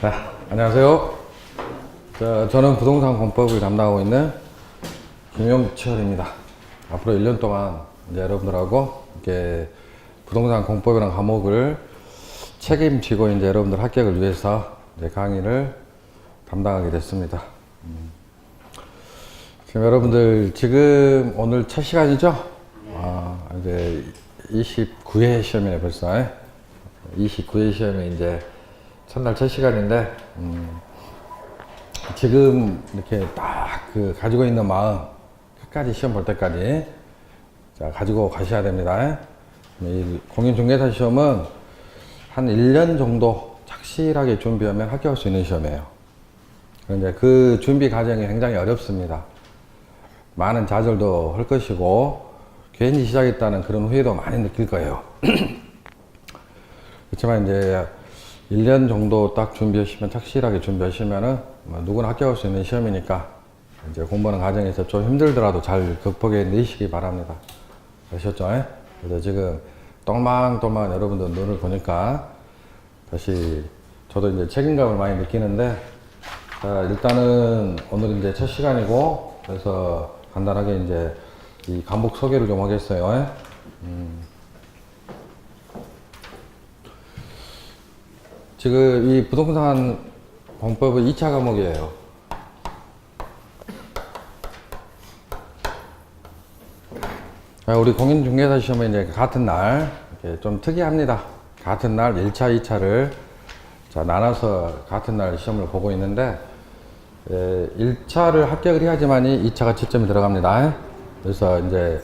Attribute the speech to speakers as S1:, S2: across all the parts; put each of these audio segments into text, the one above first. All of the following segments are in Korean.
S1: 네, 안녕하세요. 저는 부동산 공법을 담당하고 있는 김용철입니다. 앞으로 1년 동안 이제 여러분들하고 이렇게 부동산 공법이라는 과목을 책임지고 이제 여러분들 합격을 위해서 이제 강의를 담당하게 됐습니다. 지금 여러분들 지금 오늘 첫 시간이죠? 이제 29회 시험이네 벌써. 29회 시험이 이제 첫날 첫 시간인데, 지금 이렇게 딱 그 가지고 있는 마음, 끝까지 시험 볼 때까지 자, 가지고 가셔야 됩니다. 이 공인중개사 시험은 한 1년 정도 착실하게 준비하면 합격할 수 있는 시험이에요. 그런데 그 준비 과정이 굉장히 어렵습니다. 많은 좌절도 할 것이고, 괜히 시작했다는 그런 후회도 많이 느낄 거예요. 그렇지만 이제 1년 정도 딱 준비하시면, 착실하게 준비하시면은 뭐 누구나 합격할 수 있는 시험이니까 이제 공부하는 과정에서 좀 힘들더라도 잘 극복해 내시기 바랍니다. 아셨죠? 그래서 지금 똘망똘망 여러분들 눈을 보니까 다시 저도 이제 책임감을 많이 느끼는데, 자, 일단은 오늘 이제 첫 시간이고, 그래서 간단하게 이제 이 과목 소개를 좀 하겠어요. 지금 이 부동산 공법은 2차 과목이에요. 우리 공인중개사 시험은 이제 같은 날, 이렇게 좀 특이합니다. 같은 날 1차, 2차를 자, 나눠서 같은 날 시험을 보고 있는데, 1차를 합격을 해야지만이 2차가 채점이 들어갑니다. 그래서 이제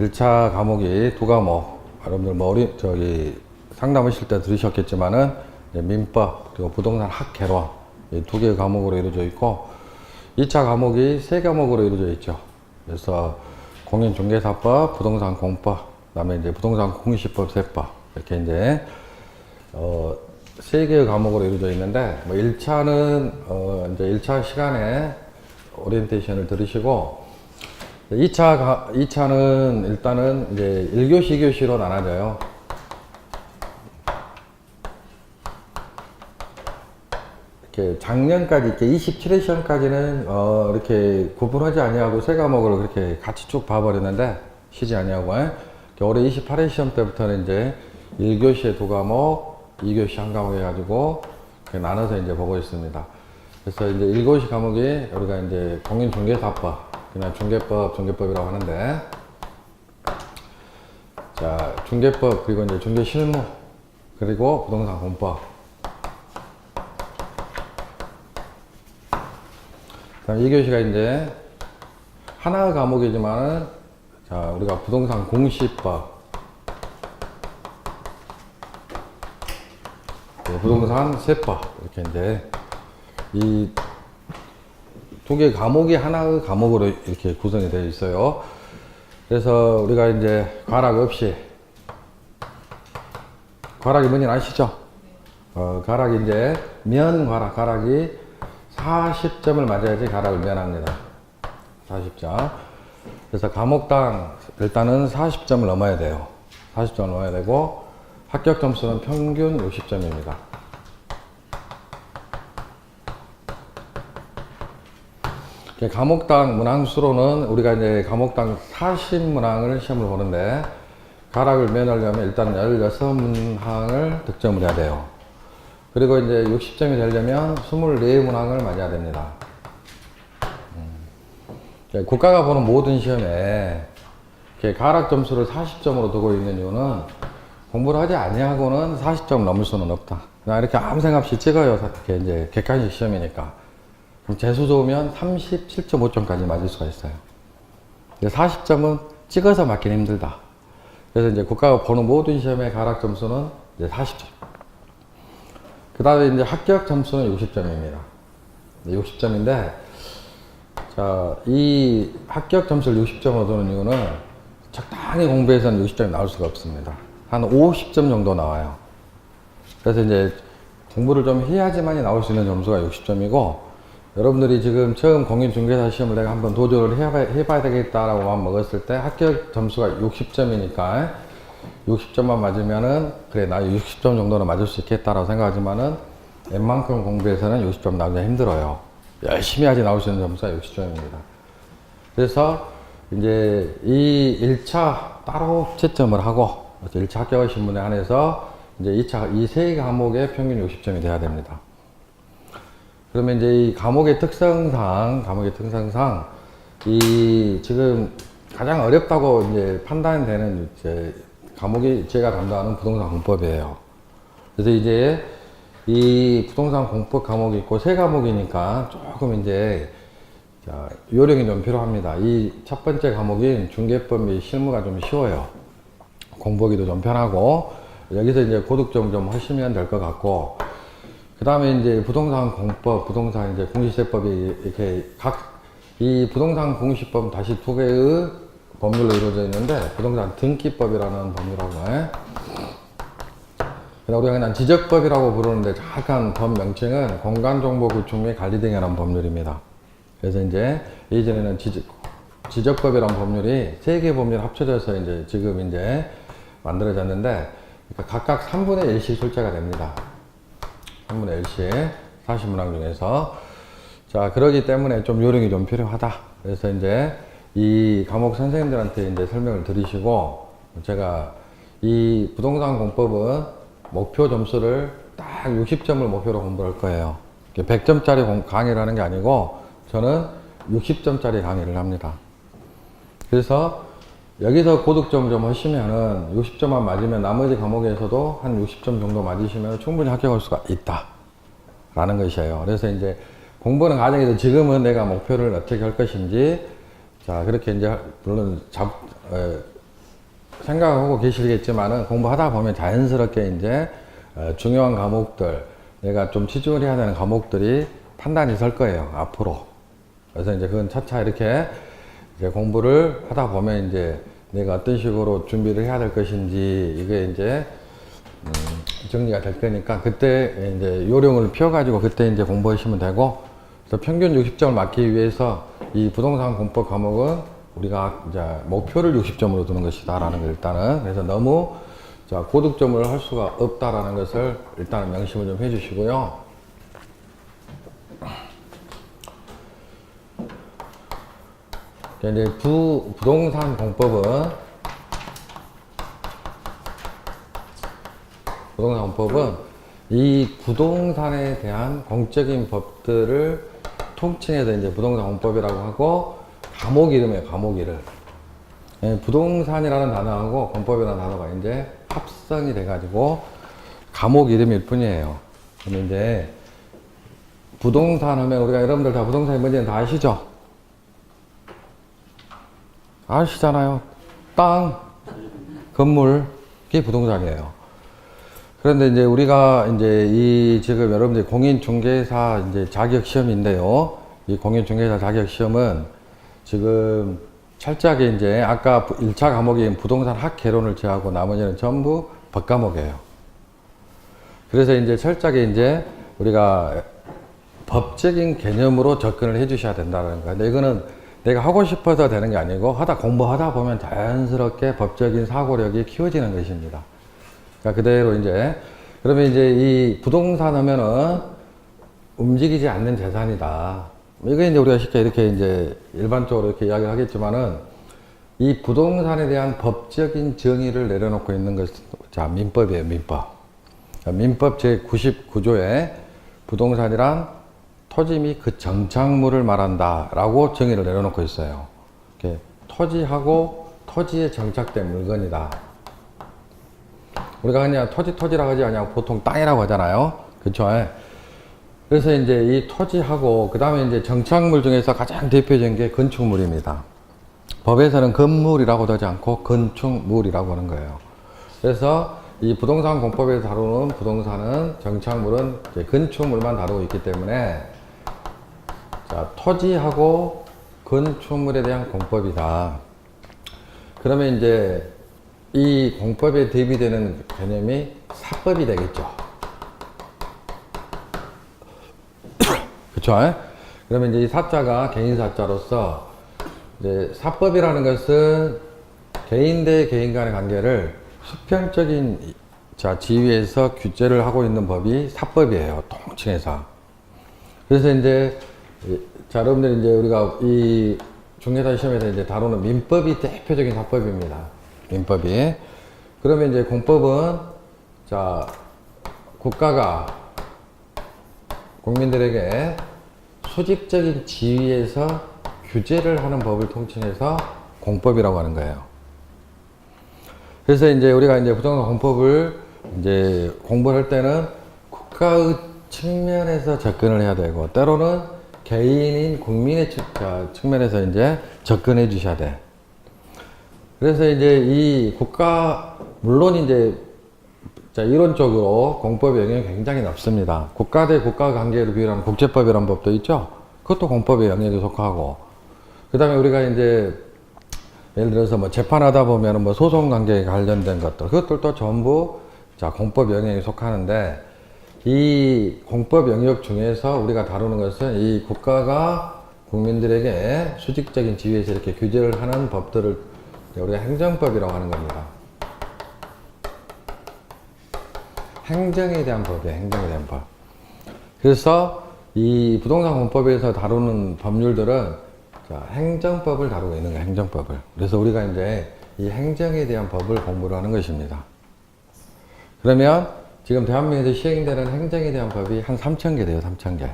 S1: 1차 과목이 두 과목, 여러분들 뭐 상담하실 때 들으셨겠지만은, 민법, 그리고 부동산 학개론, 이 두 개의 과목으로 이루어져 있고, 2차 과목이 세 과목으로 이루어져 있죠. 그래서 공인중개사법, 부동산 공법, 그다음에 이제 부동산 공시법, 세법, 이렇게 이제 세 개의 과목으로 이루어져 있는데, 뭐 1차는 이제 1차 시간에 오리엔테이션을 들으시고, 2차는 일단은 이제 1교시, 2교시로 나눠져요. 이렇게 작년까지 이렇게 27회 시험까지는 이렇게 구분하지 아니하고 세 과목을 그렇게 같이 쭉 봐버렸는데, 쉬지 아니하고 올해 28회 시험 때부터는 이제 1교시에 두 과목, 2교시 한 과목 해가지고 나눠서 이제 보고 있습니다. 그래서 이제 1교시 과목이 우리가 이제 공인중개사법, 그냥 중개법이라고 하는데, 자, 중개법, 그리고 이제 중개실무, 그리고 부동산 공법. 그다음 2교시가 이제 하나의 과목이지만은, 자, 우리가 부동산 공시법, 부동산 세법, 이렇게 이제 이 두 개의 과목이 하나의 과목으로 이렇게 구성이 되어 있어요. 그래서 우리가 이제 과락 없이, 과락이 뭔지 아시죠? 과락이 이제 과락이 40점을 맞아야지 과락을 면합니다. 40점. 그래서 과목당 일단은 40점을 넘어야 돼요. 40점을 넘어야 되고, 합격 점수는 평균 60점입니다. 과목당 문항 수로는 우리가 이제 과목당 40문항을 시험을 보는데, 과락을 면하려면 일단 16문항을 득점을 해야 돼요. 그리고 이제 60점이 되려면 24문항을 맞아야 됩니다. 국가가 보는 모든 시험에 과락 점수를 40점으로 두고 있는 이유는, 공부를 하지 아니하고는 40점 넘을 수는 없다. 그냥 이렇게 아무 생각 없이 찍어요. 이렇게 이제 객관식 시험이니까. 그럼 재수 좋으면 37.5점까지 맞을 수가 있어요. 40점은 찍어서 맞기는 힘들다. 그래서 이제 국가가 보는 모든 시험의 과락 점수는 이제 40점. 그 다음에 이제 합격 점수는 60점입니다. 60점인데, 자, 이 합격 점수를 60점으로 두는 이유는, 적당히 공부해서는 60점이 나올 수가 없습니다. 한 50점 정도 나와요. 그래서 이제 공부를 좀 해야지만이 나올 수 있는 점수가 60점이고, 여러분들이 지금 처음 공인중개사 시험을 내가 한번 도전을 해봐야 되겠다라고 마음 먹었을 때 합격 점수가 60점이니까 60점만 맞으면은, 그래, 나 60점 정도는 맞을 수 있겠다라고 생각하지만은, 웬만큼 공부해서는 60점 나오기가 힘들어요. 열심히 하지 나올 수 있는 점수가 60점입니다. 그래서 이제 이 1차 따로 채점을 하고 1차 합격의 신문에 한해서 이제 2차 이 세 과목의 평균 60점이 돼야 됩니다. 그러면 이제 이 과목의 특성상 이 지금 가장 어렵다고 이제 판단되는 이제 과목이 제가 담당하는 부동산 공법이에요. 그래서 이제 이 부동산 공법 과목이 있고 세 과목이니까 조금 이제 요령이 좀 필요합니다. 이 첫 번째 과목인 중개법 및 실무가 좀 쉬워요. 공부하기도 좀 편하고 여기서 이제 고득점 좀 하시면 될 것 같고, 그 다음에 이제 부동산 공법, 부동산 이제 공시세법이 이렇게 이 부동산 공시법 다시 두 개의 법률로 이루어져 있는데 부동산 등기법이라는 법률하고 우리가 그냥 지적법이라고 부르는데 정확한 법 명칭은 공간정보 구축 및 관리 등이라는 법률입니다. 그래서 이제 예전에는 지적법이라는 법률이 세 개 법률 합쳐져서 이제 지금 이제 만들어졌는데 각각 3분의 1씩 출제가 됩니다. 3분의 1씩 40문항 중에서. 자, 그러기 때문에 좀 요령이 좀 필요하다. 그래서 이제 이 과목 선생님들한테 이제 설명을 드리시고, 제가 이 부동산 공법은 목표 점수를 딱 60점을 목표로 공부할 거예요. 100점짜리 강의를 하는 게 아니고 저는 60점짜리 강의를 합니다. 그래서 여기서 고득점 좀 하시면은 60점만 맞으면 나머지 과목에서도 한 60점 정도 맞으시면 충분히 합격할 수가 있다 라는 것이에요. 그래서 이제 공부하는 과정에서 지금은 내가 목표를 어떻게 할 것인지, 자, 그렇게 이제 물론 생각하고 계시겠지만은 공부하다 보면 자연스럽게 이제 중요한 과목들, 내가 좀 치중을 해야 되는 과목들이 판단이 설 거예요, 앞으로. 그래서 이제 그건 차차 이렇게 이제 공부를 하다 보면 이제 내가 어떤 식으로 준비를 해야 될 것인지 이게 이제 정리가 될 거니까 그때 이제 요령을 피워가지고 그때 이제 공부하시면 되고, 그래서 평균 60점을 맞기 위해서 이 부동산 공법 과목은 우리가 이제 목표를 60점으로 두는 것이다 라는 걸 일단은, 그래서 너무 고득점을 할 수가 없다라는 것을 일단은 명심을 좀 해주시고요. 이제 부동산 공법은 이 부동산에 대한 공적인 법들을 통칭해서 이제 부동산 공법이라고 하고, 과목 이름이에요, 과목 이름. 부동산이라는 단어하고 공법이라는 단어가 이제 합성이 돼가지고 과목 이름일 뿐이에요. 그럼 이제 부동산 하면 우리가 여러분들 다 부동산이 뭔지는 다 아시죠? 아시잖아요. 땅, 건물, 그게 부동산이에요. 그런데 이제 우리가 이제 이 지금 여러분들 공인중개사 이제 자격 시험인데요. 이 공인중개사 자격 시험은 지금 철저하게 이제 아까 1차 과목인 부동산 학개론을 제하고 나머지는 전부 법과목이에요. 그래서 이제 철저하게 이제 우리가 법적인 개념으로 접근을 해 주셔야 된다는 거예요. 근데 이거는 내가 하고 싶어서 되는 게 아니고 공부하다 보면 자연스럽게 법적인 사고력이 키워지는 것입니다. 그러니까 그대로 이제, 그러면 이제 이 부동산 하면은 움직이지 않는 재산이다. 이게 이제 우리가 쉽게 이렇게 이제 일반적으로 이렇게 이야기를 하겠지만은, 이 부동산에 대한 법적인 정의를 내려놓고 있는 것이 민법이에요, 민법. 민법 제99조에 부동산이란 토지 및 그 정착물을 말한다 라고 정의를 내려놓고 있어요. 토지하고 토지에 정착된 물건이다. 우리가 그냥 토지라고 하지 않냐, 보통 땅이라고 하잖아요. 그쵸? 그래서 이제 이 토지하고 그 다음에 이제 정착물 중에서 가장 대표적인 게 건축물입니다. 법에서는 건물이라고도 하지 않고 건축물이라고 하는 거예요. 그래서 이 부동산 공법에서 다루는 부동산은, 정착물은 이제 건축물만 다루고 있기 때문에, 자, 토지하고 건축물에 대한 공법이다. 그러면 이제 이 공법에 대비되는 개념이 사법이 되겠죠. 그쵸? 그러면 이제 이 사자가 개인사자로서, 이제 사법이라는 것은 개인 대 개인 간의 관계를 수평적인 자, 지위에서 규제를 하고 있는 법이 사법이에요. 통칭해서. 그래서 이제, 자, 여러분들 이제 우리가 이 중개사 시험에서 이제 다루는 민법이 대표적인 사법입니다. 민법이. 그러면 이제 공법은, 자, 국가가 국민들에게 수직적인 지위에서 규제를 하는 법을 통칭해서 공법이라고 하는 거예요. 그래서 이제 우리가 이제 부동산 공법을 이제 공부를 할 때는 국가의 측면에서 접근을 해야 되고, 때로는 개인인 국민의 측면에서 이제 접근해 주셔야 돼. 그래서 이제 이 국가, 물론 이제 자, 이론적으로 공법의 영향이 굉장히 넓습니다. 국가 대 국가 관계를 비율하는 국제법이라는 법도 있죠. 그것도 공법의 영역에 속하고, 그 다음에 우리가 이제 예를 들어서 뭐 재판하다 보면 뭐 소송 관계에 관련된 것들, 그것들도 전부 자, 공법 영역에 속하는데, 이 공법 영역 중에서 우리가 다루는 것은 이 국가가 국민들에게 수직적인 지위에서 이렇게 규제를 하는 법들을 우리가 행정법이라고 하는 겁니다. 행정에 대한 법이에요. 행정에 대한 법. 그래서 이 부동산 공법에서 다루는 법률들은 자, 행정법을 다루고 있는 거예요. 행정법을. 그래서 우리가 이제 이 행정에 대한 법을 공부를 하는 것입니다. 그러면 지금 대한민국에서 시행되는 행정에 대한 법이 한 3,000개 돼요. 3,000개.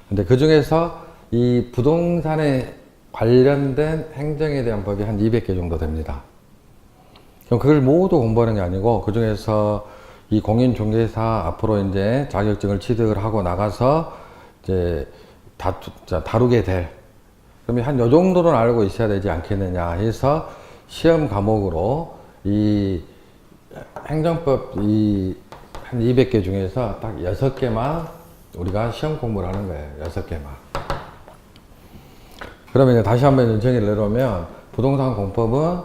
S1: 근데 그 중에서 이 부동산에 관련된 행정에 대한 법이 한 200개 정도 됩니다. 그럼 그걸 모두 공부하는 게 아니고, 그 중에서 이 공인중개사 앞으로 이제 자격증을 취득을 하고 나가서 이제 다루게 될, 그러면 한 요 정도는 알고 있어야 되지 않겠느냐 해서 시험 과목으로 이 행정법 이 한 200개 중에서 딱 6개만 우리가 시험 공부를 하는 거예요. 6개만. 그러면 이제 다시 한번 정의를 내려오면, 부동산 공법은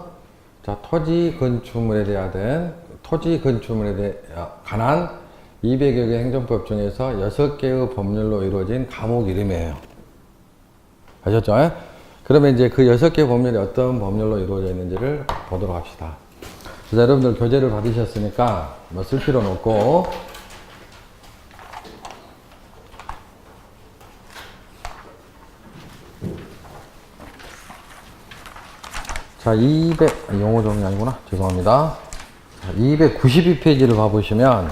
S1: 자, 토지 건축물에 관한 200여 개 행정법 중에서 6개의 법률로 이루어진 과목 이름이에요. 아셨죠? 그러면 이제 그 6개 법률이 어떤 법률로 이루어져 있는지를 보도록 합시다. 그래서 여러분들 교재를 받으셨으니까 뭐 쓸 필요는 없고, 자, 용어 정리 아니구나. 죄송합니다. 292페이지를 봐보시면,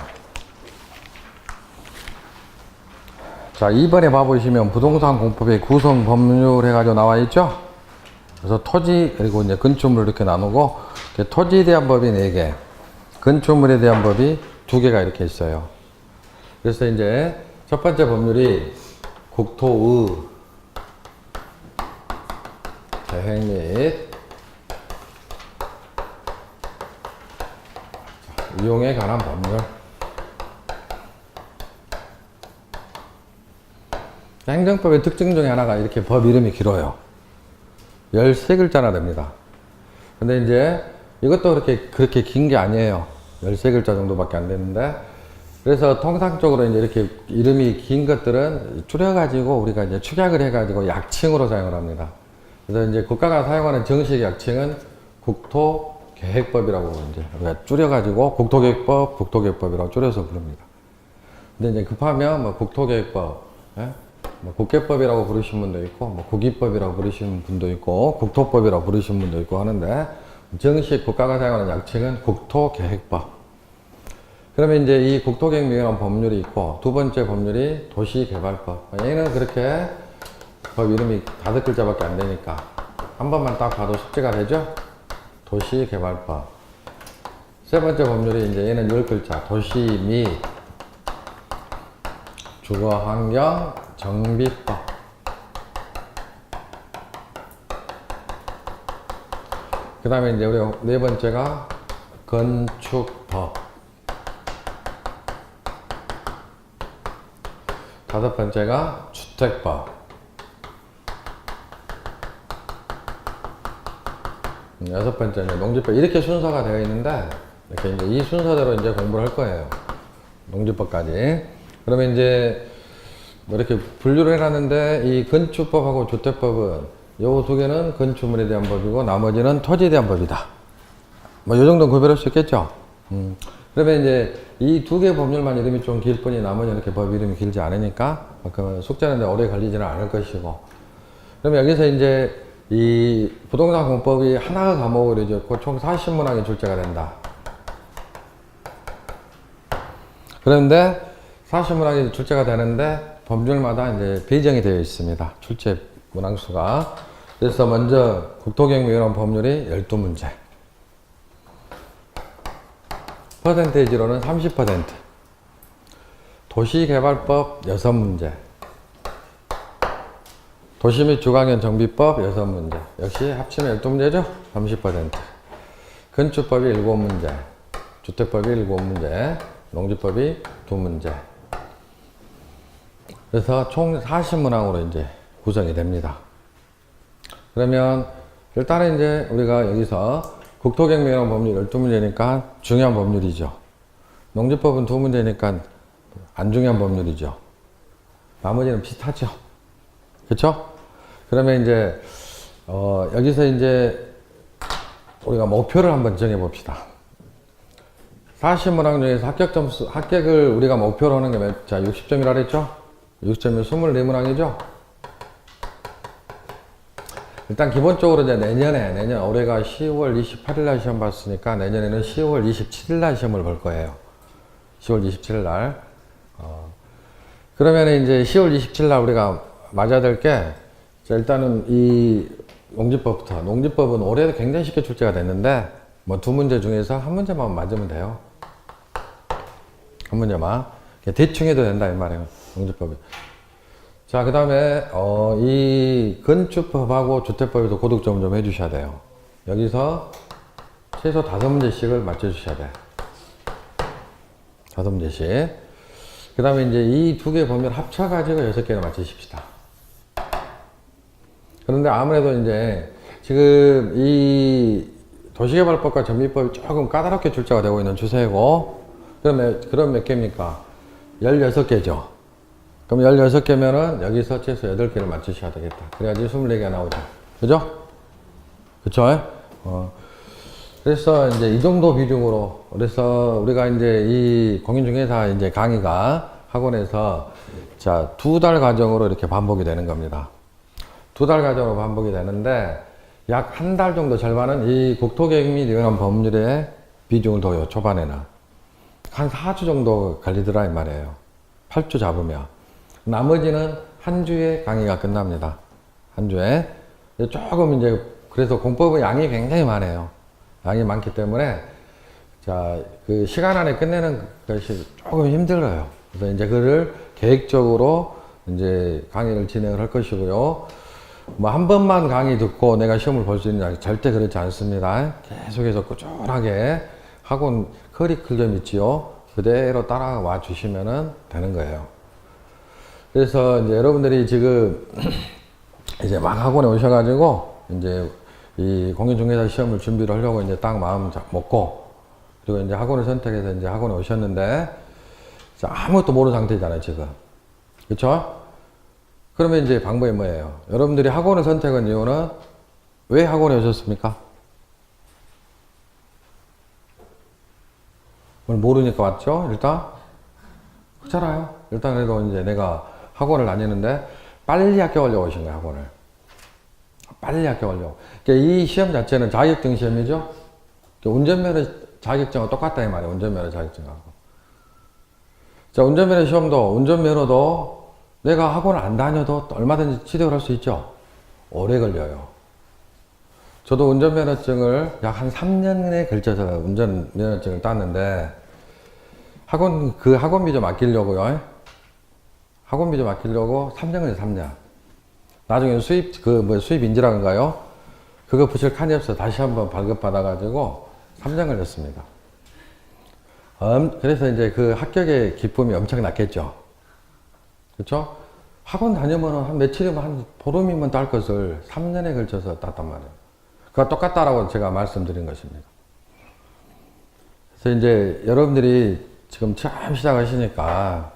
S1: 자, 2번에 봐보시면 부동산 공법의 구성 법률 해가지고 나와 있죠? 그래서 토지, 그리고 이제 건축물 이렇게 나누고, 토지에 대한 법이 4개, 건축물에 대한 법이 2개가 이렇게 있어요. 그래서 이제 첫 번째 법률이 국토의 계획 및 이용에 관한 법률. 행정법의 특징 중에 하나가 이렇게 법 이름이 길어요. 13글자나 됩니다. 근데 이제 이것도 그렇게 긴 게 아니에요. 13글자 정도밖에 안 되는데, 그래서 통상적으로 이제 이렇게 이름이 긴 것들은 줄여가지고 우리가 이제 축약을 해가지고 약칭으로 사용을 합니다. 그래서 이제 국가가 사용하는 정식 약칭은 국토계획법이라고 이제 우리가 줄여가지고 국토계획법, 국토계획법이라고 줄여서 부릅니다. 근데 이제 급하면 뭐 국토계획법, 예? 뭐 국계법이라고 부르시는 분도 있고, 뭐 국위법이라고 부르시는 분도 있고, 국토법이라고 부르시는 분도 있고 하는데, 정식 국가가 사용하는 약칭은 국토계획법. 그러면 이제 이 국토계획명이라는 법률이 있고, 두 번째 법률이 도시개발법. 얘는 그렇게 법 이름이 5글자밖에 안 되니까 한 번만 딱 봐도 숙제가 되죠? 도시개발법. 세 번째 법률이 이제 얘는 10글자. 도시 및 주거환경 정비법. 그 다음에 이제 우리 4번째가 건축법. 5번째가 주택법. 6번째는 농지법. 이렇게 순서가 되어 있는데, 이렇게 이제 이 순서대로 이제 공부를 할 거예요. 농지법까지. 그러면 이제 뭐 이렇게 분류를 해놨는데, 이 건축법하고 주택법은 요 2개는 건축물에 대한 법이고 나머지는 토지에 대한 법이다. 뭐 요 정도는 구별할 수 있겠죠. 그러면 이제 이 두 개 법률만 이름이 좀 길 뿐이 나머지 이렇게 법 이름이 길지 않으니까 그 숙제는 오래 걸리지는 않을 것이고. 그러면 여기서 이제 이 부동산 공법이 하나가 과목으로 이제 총 40문항이 출제가 된다. 그런데 40문항이 출제가 되는데 법률마다 이제 배정이 되어 있습니다. 출제 문항수가. 그래서 먼저 국토경비위원 법률이 12문제. 퍼센테이지로는 30%. 도시개발법 6문제. 도시 및 주거환경 정비법 6문제. 역시 합치면 12문제죠? 30%. 건축법이 7문제. 주택법이 7문제. 농지법이 2문제. 그래서 총 40문항으로 이제 구성이 됩니다. 그러면 일단은 이제 우리가 여기서 국토경비위원 법률 12문제니까 중요한 법률이죠. 농지법은 2문제니까 안 중요한 법률이죠. 나머지는 비슷하죠. 그쵸? 그러면 이제, 여기서 이제 우리가 목표를 한번 정해봅시다. 40문항 중에서 합격을 우리가 목표로 하는 게 몇, 자, 60점이라 그랬죠? 60점이 24문항이죠? 일단 기본적으로 이제 내년 올해가 10월 28일 날 시험 봤으니까 내년에는 10월 27일 날 시험을 볼 거예요. 10월 27일 날. 그러면 이제 10월 27일 날 우리가 맞아야 될 게, 일단은 이 농지법부터. 농지법은 올해도 굉장히 쉽게 출제가 됐는데, 뭐 2문제 중에서 1문제만 맞으면 돼요. 1문제만. 대충 해도 된다, 이 말이에요. 농지법이. 자, 그 다음에, 이 건축법하고 주택법에도 고득점 좀 해주셔야 돼요. 여기서 최소 5문제씩을 맞춰주셔야 돼. 5문제씩. 그 다음에 이제 이 두 개 보면 합쳐가지고 6개를 맞추십시다. 그런데 아무래도 이제 지금 이 도시개발법과 정비법이 조금 까다롭게 출제가 되고 있는 추세고, 그럼 몇 개입니까? 16개죠. 그럼 16개면은 여기서 최소 8개를 맞추셔야 되겠다. 그래야지 24개가 나오죠. 그죠? 그쵸? 그래서 이제 이 정도 비중으로, 그래서 우리가 이제 이 공인중개사 이제 강의가 학원에서 자, 2달 과정으로 이렇게 반복이 되는 겁니다. 2달 과정으로 반복이 되는데 약 1달 정도 절반은 이 국토개혁및 법률의 비중을 둬요. 초반에는. 한 4주 정도 걸리더라 이 말이에요. 8주 잡으면. 나머지는 한 주에 강의가 끝납니다. 한 주에. 조금 이제, 그래서 공법의 양이 굉장히 많아요. 양이 많기 때문에, 자, 그 시간 안에 끝내는 것이 조금 힘들어요. 그래서 이제 그를 계획적으로 이제 강의를 진행을 할 것이고요. 뭐 한 번만 강의 듣고 내가 시험을 볼 수 있느냐, 절대 그렇지 않습니다. 계속해서 꾸준하게 학원 커리큘럼 있지요. 그대로 따라와 주시면 되는 거예요. 그래서 이제 여러분들이 지금 이제 막 학원에 오셔가지고 이제 이 공인중개사 시험을 준비를 하려고 이제 딱 마음 먹고, 그리고 이제 학원을 선택해서 이제 학원에 오셨는데 아무것도 모르는 상태잖아요, 지금. 그쵸? 그러면 이제 방법이 뭐예요? 여러분들이 학원을 선택한 이유는 왜 학원에 오셨습니까? 모르니까 왔죠? 일단? 그렇잖아요. 일단 그래도 이제 내가 학원을 다니는데 빨리 합격하려고 오신 거예요, 학원을. 빨리 합격하려고. 그러니까 이 시험 자체는 자격증 시험이죠? 그러니까 운전면허 자격증하고 똑같다, 이 말이에요, 운전면허 자격증하고. 자, 운전면허 시험도, 운전면허도 내가 학원을 안 다녀도 얼마든지 취득을 할 수 있죠? 오래 걸려요. 저도 운전면허증을 약 한 3년에 걸쳐서 운전면허증을 땄는데, 학원비 좀 아끼려고요. 학원비 좀 아끼려고 3년 걸려, 3년. 나중에 수입 인지라는가요? 그거 붙일 칸이 없어. 다시 한번 발급받아가지고 3년 걸렸습니다. 그래서 이제 그 합격의 기쁨이 엄청 났겠죠. 그렇죠? 학원 다니면 한 며칠이면 한 보름이면 딸 것을 3년에 걸쳐서 땄단 말이에요. 그거 똑같다라고 제가 말씀드린 것입니다. 그래서 이제 여러분들이 지금 처음 시작하시니까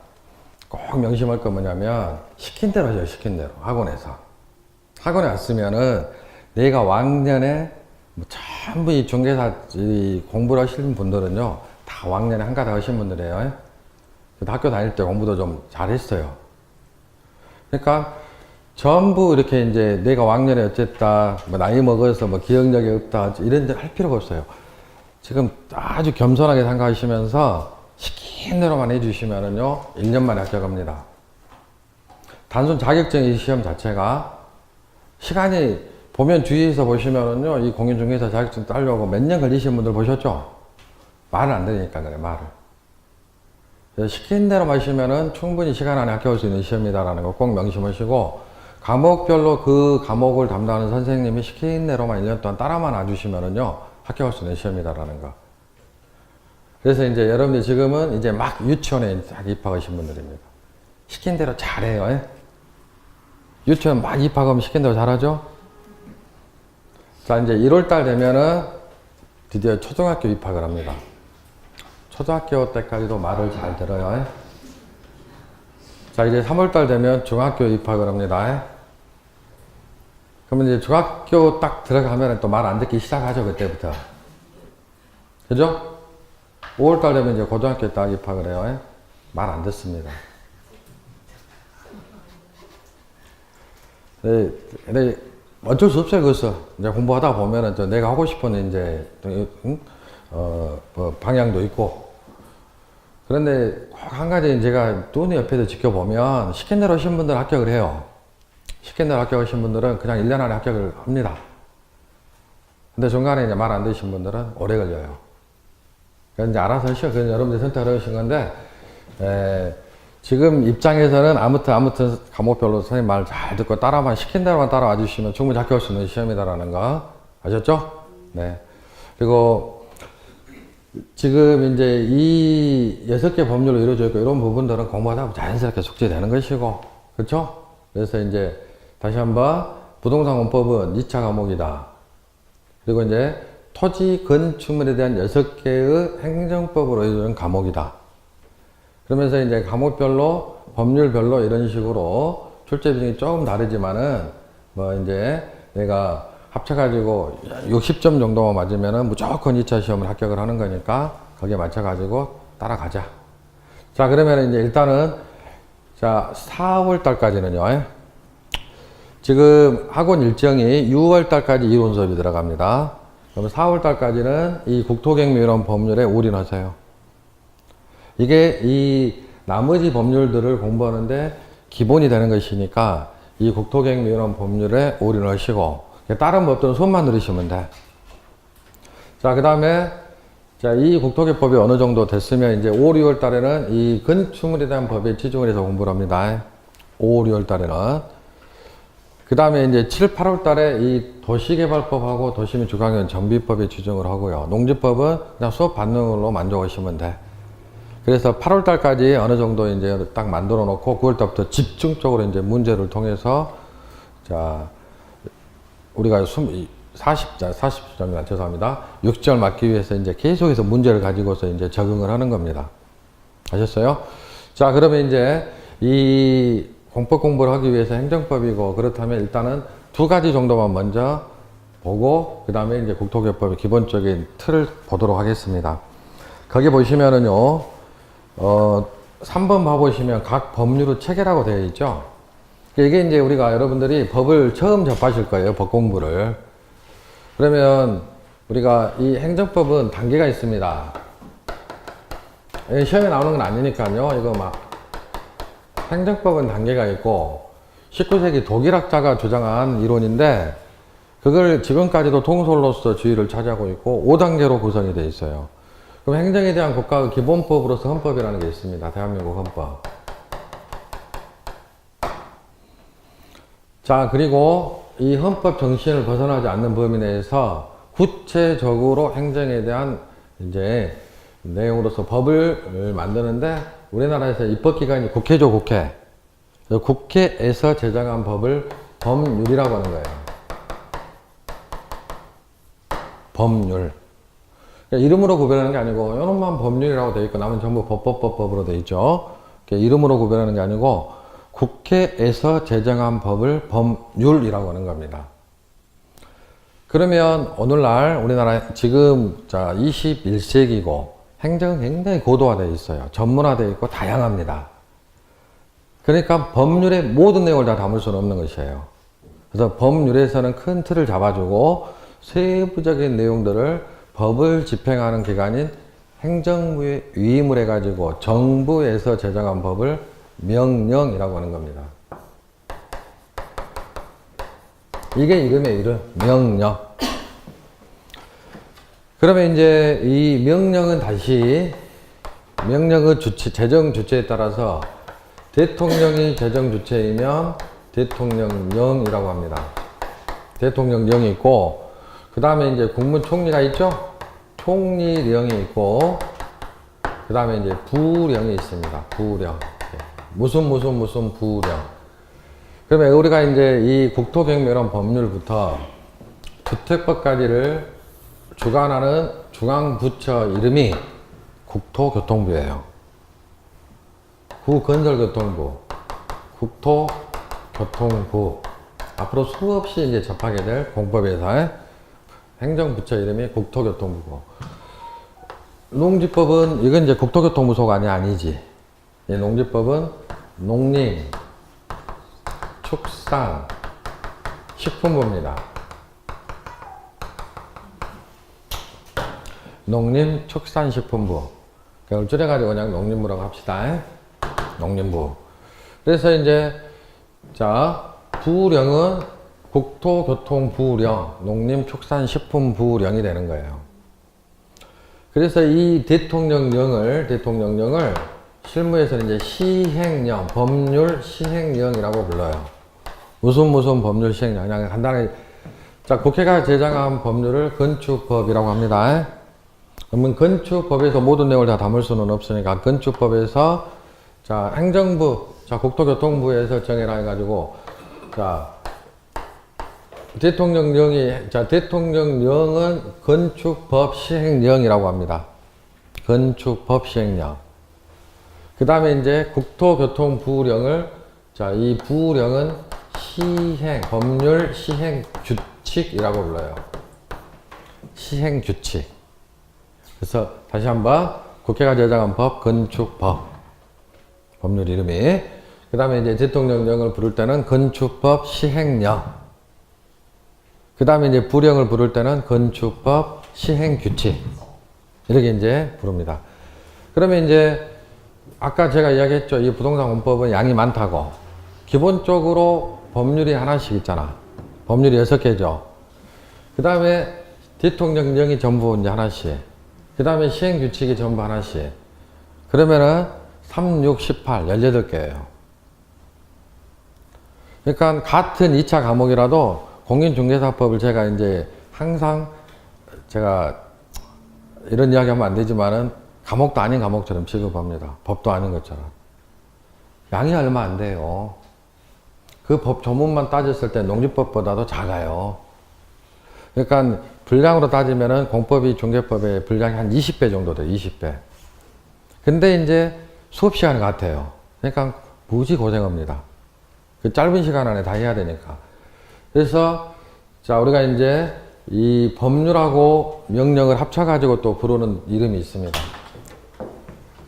S1: 꼭 명심할 건 뭐냐면 시킨 대로 하세요. 시킨 대로. 학원에서. 학원에 왔으면은 내가 왕년에 뭐 전부 이 중개사 공부를 하시는 분들은요 다 왕년에 한가닥 하신 분들이에요. 학교 다닐 때 공부도 좀 잘했어요. 그러니까 전부 이렇게 이제 내가 왕년에 어쨌다, 뭐 나이 먹어서 뭐 기억력이 없다, 이런 데 할 필요가 없어요. 지금 아주 겸손하게 생각하시면서 시킨 대로만 해주시면은요, 1년 만에 합격합니다. 단순 자격증 시험 자체가 시간이 보면 주위에서 보시면은요, 이 공인중개사 자격증 따려고 몇 년 걸리신 분들 보셨죠? 말을 안 들으니까 그래, 말을. 그래서 시킨 대로 마시면은 충분히 시간 안에 합격할 수 있는 시험이다라는 거 꼭 명심하시고, 과목별로 그 과목을 담당하는 선생님이 시킨 대로만 1년 동안 따라만 와주시면은요, 합격할 수 있는 시험이다라는 거. 그래서 이제 여러분들 지금은 이제 막 유치원에 입학하신 분들입니다. 시킨 대로 잘해요. 예? 유치원 막 입학하면 시킨 대로 잘하죠? 자, 이제 1월달 되면은 드디어 초등학교 입학을 합니다. 초등학교 때까지도 말을 잘 들어요. 예? 자, 이제 3월달 되면 중학교 입학을 합니다. 그러면 이제 중학교 딱 들어가면 또 말 안 듣기 시작하죠, 그때부터. 그죠? 5월달 되면 이제 고등학교 딱 입학을 해요. 말 안 듣습니다. 근데 어쩔 수 없어요, 그것은. 이제 공부하다 보면은 저 내가 하고 싶은 이제, 뭐 방향도 있고. 그런데 한 가지 제가 눈에 옆에서 지켜보면 시킨 대로 하신 분들은 합격을 해요. 시킨 대로 합격하신 분들은 그냥 1년 안에 합격을 합니다. 근데 중간에 이제 말 안 듣으신 분들은 오래 걸려요. 그래서 이제 알아서 하시오. 그건 여러분들이 선택을 하신 건데, 지금 입장에서는 아무튼 과목별로 선생님 말 잘 듣고 따라만 시킨 대로만 따라와 주시면 충분히 합격할 수 있는 시험이다라는 거 아셨죠? 네. 그리고 지금 이제 이 6개 법률로 이루어져 있고 이런 부분들은 공부하다 보면 자연스럽게 숙지되는 것이고, 그렇죠? 그래서 이제 다시 한번 부동산 원법은 2차 과목이다. 그리고 이제 토지 건축물에 대한 6개의 행정법으로 이루어진 과목이다. 그러면서 이제 과목별로 법률별로 이런 식으로 출제 비중이 조금 다르지만은 뭐 이제 내가 합쳐가지고 60점 정도만 맞으면은 무조건 2차 시험을 합격을 하는 거니까 거기에 맞춰가지고 따라가자. 자, 그러면 이제 일단은 자, 4월 달까지는요. 지금 학원 일정이 6월 달까지 이론 수업이 들어갑니다. 그럼 4월 달까지는 이 국토경비론 법률에 올인하세요. 이게 이 나머지 법률들을 공부하는데 기본이 되는 것이니까 이 국토경비론 법률에 올인을 하시고 다른 법들은 손만 들으시면 돼. 자, 그 다음에 자, 이 국토개법이 어느 정도 됐으면 이제 5, 6월 달에는 이 건축물에 대한 법에 치중을 해서 공부를 합니다. 5, 6월 달에는. 그 다음에 이제 7, 8월 달에 이 도시개발법하고 도시민 주거환경 정비법에 치중을 하고요. 농지법은 그냥 수업 받는 걸로 만족하시면 돼. 그래서 8월 달까지 어느 정도 이제 딱 만들어 놓고 9월 달부터 집중적으로 이제 문제를 통해서 자, 우리가 40점, 죄송합니다. 60점을 맞기 위해서 이제 계속해서 문제를 가지고서 이제 적응을 하는 겁니다. 아셨어요? 자, 그러면 이제 이 공법 공부를 하기 위해서 행정법이고, 그렇다면 일단은 2가지 정도만 먼저 보고, 그 다음에 이제 국토개법의 기본적인 틀을 보도록 하겠습니다. 거기 보시면은요, 3번 봐보시면 각 법률의 체계라고 되어 있죠? 이게 이제 우리가 여러분들이 법을 처음 접하실 거예요, 법 공부를. 그러면 우리가 이 행정법은 단계가 있습니다. 시험에 나오는 건 아니니까요. 이거 막 행정법은 단계가 있고 19세기 독일학자가 주장한 이론인데 그걸 지금까지도 통솔로서 주의를 차지하고 있고 5단계로 구성이 되어 있어요. 그럼 행정에 대한 국가의 기본법으로서 헌법이라는 게 있습니다. 대한민국 헌법. 자, 그리고 이 헌법 정신을 벗어나지 않는 범위 내에서 구체적으로 행정에 대한 이제 내용으로서 법을 만드는데 우리나라에서 입법기관이 국회죠, 국회. 국회에서 제정한 법을 법률이라고 하는 거예요. 법률. 그러니까 이름으로 구별하는 게 아니고 이놈만 법률이라고 되어 있고 남은 전부 법으로 되어 있죠. 이름으로 구별하는 게 아니고 국회에서 제정한 법을 법률이라고 하는 겁니다. 그러면 오늘날 우리나라 지금 자 21세기고 행정은 굉장히 고도화되어 있어요. 전문화되어 있고 다양합니다. 그러니까 법률의 모든 내용을 다 담을 수는 없는 것이에요. 그래서 법률에서는 큰 틀을 잡아주고 세부적인 내용들을 법을 집행하는 기관인 행정부에 위임을 해가지고 정부에서 제정한 법을 명령이라고 하는 겁니다. 이게 이름의 이름, 명령. 그러면 이제 이 명령은 다시 명령의 주체, 제정 주체에 따라서 대통령이 제정 주체이면 대통령령이라고 합니다. 대통령령이 있고, 그 다음에 이제 국무총리가 있죠? 총리령이 있고, 그 다음에 이제 부령이 있습니다. 부령. 무슨 부령. 그러면 우리가 이제 이 국토경비원 법률부터 주택법까지를 주관하는 중앙부처 이름이 국토교통부예요. 구건설교통부, 국토교통부. 앞으로 수없이 이제 접하게 될 공법에서의 행정부처 이름이 국토교통부고. 농지법은, 이건 이제 국토교통부 소관이 아니지. 이 농지법은 농림, 축산, 식품부입니다. 농림, 축산, 식품부. 그걸 줄여가지고 그냥 농림부라고 합시다. 농림부. 그래서 이제, 자, 부령은 국토교통부령, 농림축산식품부령이 되는 거예요. 그래서 이 대통령령을 실무에서는 이제 시행령, 법률 시행령이라고 불러요. 무슨 법률 시행령. 그냥 간단하게. 자, 국회가 제정한 법률을 건축법이라고 합니다. 그러면 건축법에서 모든 내용을 다 담을 수는 없으니까 건축법에서 자, 행정부, 자, 국토교통부에서 정해라 해가지고, 자, 대통령령은 건축법 시행령이라고 합니다. 건축법 시행령. 그 다음에 이제 국토교통부령을, 자, 이 부령은 법률 시행규칙이라고 불러요. 시행규칙. 그래서 다시 한번, 국회가 제정한 법, 건축법. 법률 이름이. 그 다음에 이제 대통령령을 부를 때는 건축법 시행령. 그 다음에 이제 부령을 부를 때는 건축법 시행규칙. 이렇게 이제 부릅니다. 그러면 이제 아까 제가 이야기했죠. 이 부동산 공법은 양이 많다고. 기본적으로 법률이 하나씩 있잖아. 법률이 6개죠. 그 다음에 대통령령이 전부 이제 하나씩. 그 다음에 시행규칙이 전부 하나씩. 그러면은 3, 6, 18, 18개예요. 그러니까 같은 2차 과목이라도 공인중개사법을 제가 이제 항상 제가 이런 이야기 하면 안 되지만은 과목도 아닌 과목처럼 취급합니다. 법도 아닌 것처럼. 양이 얼마 안 돼요. 그 법 조문만 따졌을 때 농지법보다도 작아요. 그러니까 분량으로 따지면은 공법이 중개법의 분량이 한 20배 정도 돼요. 20배. 근데 이제 수업 시간 같아요. 그러니까 무지 고생합니다. 그 짧은 시간 안에 다 해야 되니까. 그래서 자, 우리가 이제 이 법률하고 명령을 합쳐가지고 또 부르는 이름이 있습니다.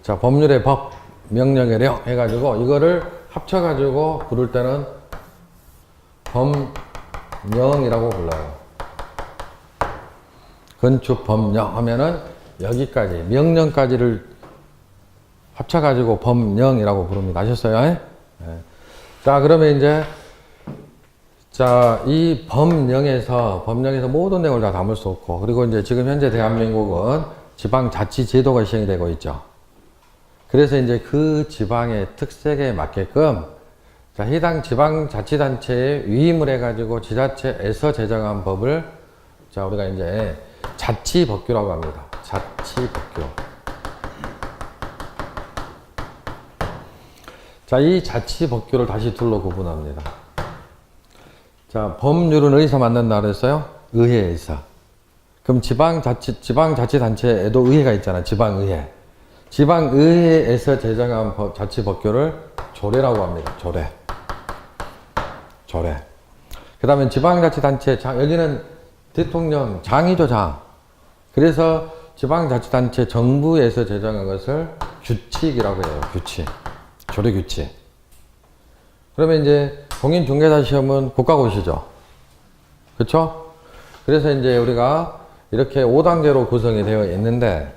S1: 자, 법률의 법, 명령의 령 해가지고 이거를 합쳐가지고 부를 때는 법령이라고 불러요. 건축법령 하면은 여기까지, 명령까지를 합쳐가지고 법령이라고 부릅니다. 아셨어요? 네. 자, 그러면 이제, 자, 이 법령에서 모든 내용을 다 담을 수 없고, 그리고 이제 지금 현재 대한민국은 지방자치제도가 시행이 되고 있죠. 그래서 이제 그 지방의 특색에 맞게끔, 자, 해당 지방자치단체에 위임을 해가지고 지자체에서 제정한 법을, 자, 우리가 이제 자치법규라고 합니다. 자치법규. 자, 이 자치법규를 다시 둘로 구분합니다. 자, 법률은 어디서 만든다 그랬어요? 의회에서. 그럼 지방자치단체에도 의회가 있잖아. 지방의회. 지방의회에서 제정한 자치법규를 조례라고 합니다. 조례. 그 다음에 지방자치단체, 여기는 대통령 장이죠, 장. 그래서 지방자치단체 정부에서 제정한 것을 규칙이라고 해요. 규칙. 조례규칙. 그러면 이제 공인중개사 시험은 국가고시죠. 그쵸? 그래서 이제 우리가 이렇게 5단계로 구성이 되어 있는데,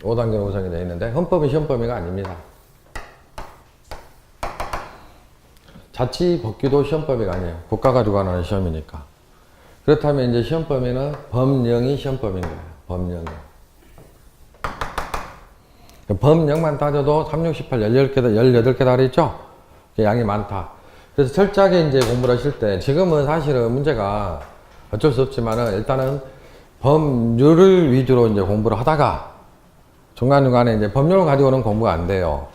S1: 5단계로 구성이 되어 있는데, 헌법은 시험 범위가 아닙니다. 자치법규도 시험 범위가 아니에요. 국가가 주관하는 시험이니까. 그렇다면 이제 시험 범위는 법령이 시험 범위인 거예요. 법령. 법령만 따져도 3, 6, 18, 18개 다 그랬죠? 양이 많다. 그래서 철저하게 이제 공부를 하실 때, 지금은 사실은 문제가 어쩔 수 없지만은 일단은 법률을 위주로 이제 공부를 하다가 중간중간에 이제 법률을 가지고는 공부가 안 돼요.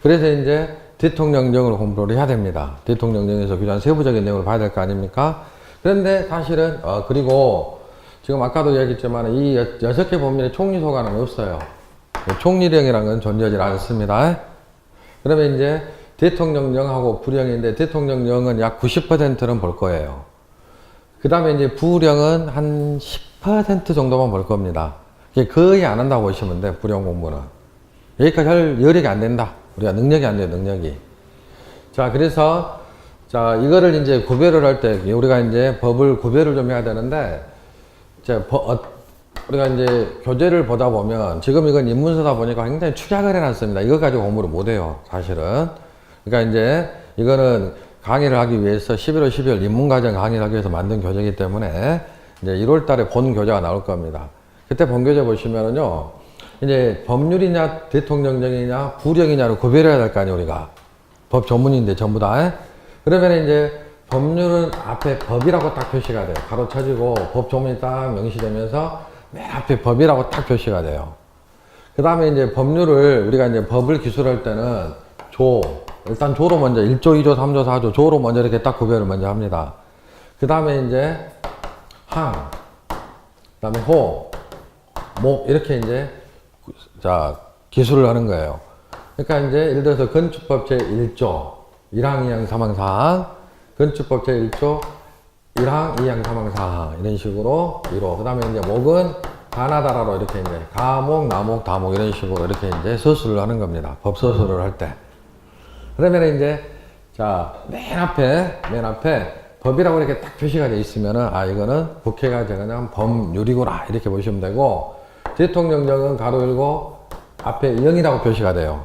S1: 그래서 이제 대통령령을 공부를 해야 됩니다. 대통령령에서 규정한 세부적인 내용을 봐야 될 거 아닙니까? 그런데 사실은, 그리고 지금 아까도 얘기했지만 이 6개 법률의 총리소관은 없어요. 총리령이라는 건 존재하지 않습니다. 그러면 이제 대통령령하고 부령인데 대통령령은 약 90%는 볼 거예요. 그 다음에 이제 부령은 한 10% 정도만 볼 겁니다. 거의 안 한다고 보시면 돼, 부령 공부는. 여기까지 할 여력이 안 된다. 우리가 능력이 안 돼요, 능력이. 자, 그래서, 자, 이거를 이제 구별을 할 때, 우리가 이제 법을 구별을 좀 해야 되는데, 우리가 이제 교재를 보다 보면, 지금 이건 인문서다 보니까 굉장히 축약을 해놨습니다. 이거 가지고 공부를 못 해요, 사실은. 그러니까 이제, 이거는 강의를 하기 위해서 11월, 12월 인문과정 강의를 하기 위해서 만든 교재이기 때문에, 이제 1월 달에 본 교재가 나올 겁니다. 그때 본 교재 보시면은요, 이제 법률이냐 대통령령이냐 부령이냐를 구별해야 될 거 아니에요, 우리가. 법 전문인데 전부 다. 그러면 이제 법률은 앞에 법이라고 딱 표시가 돼요. 가로 쳐지고 법 조문이 딱 명시되면서 맨 앞에 법이라고 딱 표시가 돼요. 그 다음에 이제 법률을 우리가 이제 법을 기술할 때는 일단 조로 먼저 1조, 2조, 3조, 4조 조로 먼저 이렇게 딱 구별을 먼저 합니다. 그 다음에 이제 항, 그 다음에 호, 목 이렇게 이제 자, 기술을 하는 거예요. 그러니까 이제 예를 들어서 건축법 제1조 1항, 2항, 3항, 4항, 건축법 제1조 1항, 2항, 3항, 4항 이런 식으로 1호. 그 다음에 이제 목은 가나다라로 이렇게 이제 가목, 나목, 다목 이런 식으로 이렇게 이제 서술을 하는 겁니다. 법서술을 할 때. 그러면 이제 자, 맨 앞에 법이라고 이렇게 딱 표시가 되어 있으면은 이거는 국회가 정한 법률이구나 이렇게 보시면 되고, 대통령령은 가로 열고 앞에 0이라고 표시가 돼요.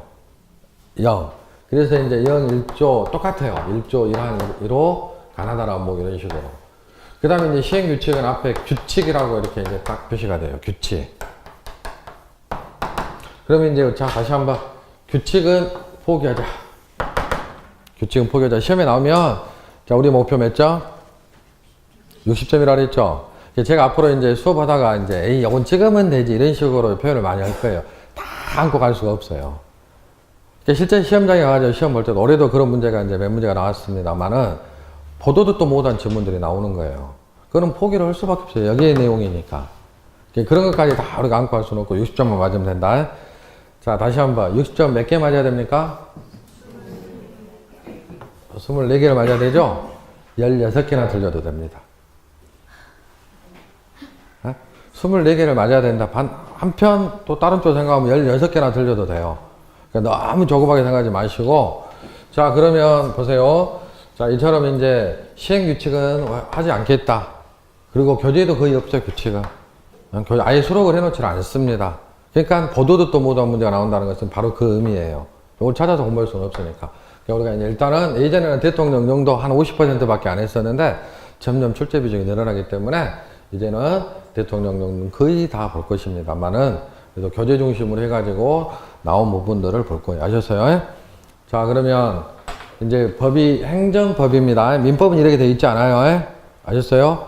S1: 0. 그래서 이제 0, 1조 똑같아요. 1조 1항 1호 가나다라 뭐 이런 식으로. 그 다음에 이제 시행규칙은 앞에 규칙이라고 이렇게 이제 딱 표시가 돼요. 규칙. 그러면 이제 자, 다시 한번 규칙은 포기하자. 규칙은 포기하자. 시험에 나오면 자, 우리 목표 몇 점? 60점이라 그랬죠? 제가 앞으로 이제 수업하다가 이제 에이, 이건 찍으면 되지 이런 식으로 표현을 많이 할 거예요. 다 안고 갈 수가 없어요. 실제 시험장에 가서 시험 볼 때도 올해도 그런 문제가 이제 몇 문제가 나왔습니다만은 보도도 또 못한 질문들이 나오는 거예요. 그건 포기를 할 수밖에 없어요. 여기의 내용이니까. 그런 것까지 다 우리가 안고 할 수는 없고 60점만 맞으면 된다. 자, 다시 한번 60점 몇 개 맞아야 됩니까? 24개를 맞아야 되죠? 16개나 틀려도 됩니다. 24개를 맞아야 된다. 한편 또 다른 쪽 생각하면 16개나 틀려도 돼요. 그러니까 너무 조급하게 생각하지 마시고, 자, 그러면 보세요. 자, 이처럼 이제 시행규칙은 하지 않겠다. 그리고 교재에도 거의 없죠, 규칙은. 아예 수록을 해놓지 않습니다. 그러니까 보도도 또 못한 문제가 나온다는 것은 바로 그 의미예요. 이걸 찾아서 공부할 수는 없으니까. 그러니까 우리가 이제 일단은 예전에는 대통령령도 한 50%밖에 안 했었는데 점점 출제 비중이 늘어나기 때문에 이제는 대통령령은 거의 다 볼 것입니다만은 그래서 교재 중심으로 해가지고 나온 부분들을 볼 거예요. 아셨어요? 자, 그러면 이제 법이 행정법입니다. 민법은 이렇게 되어 있지 않아요? 아셨어요?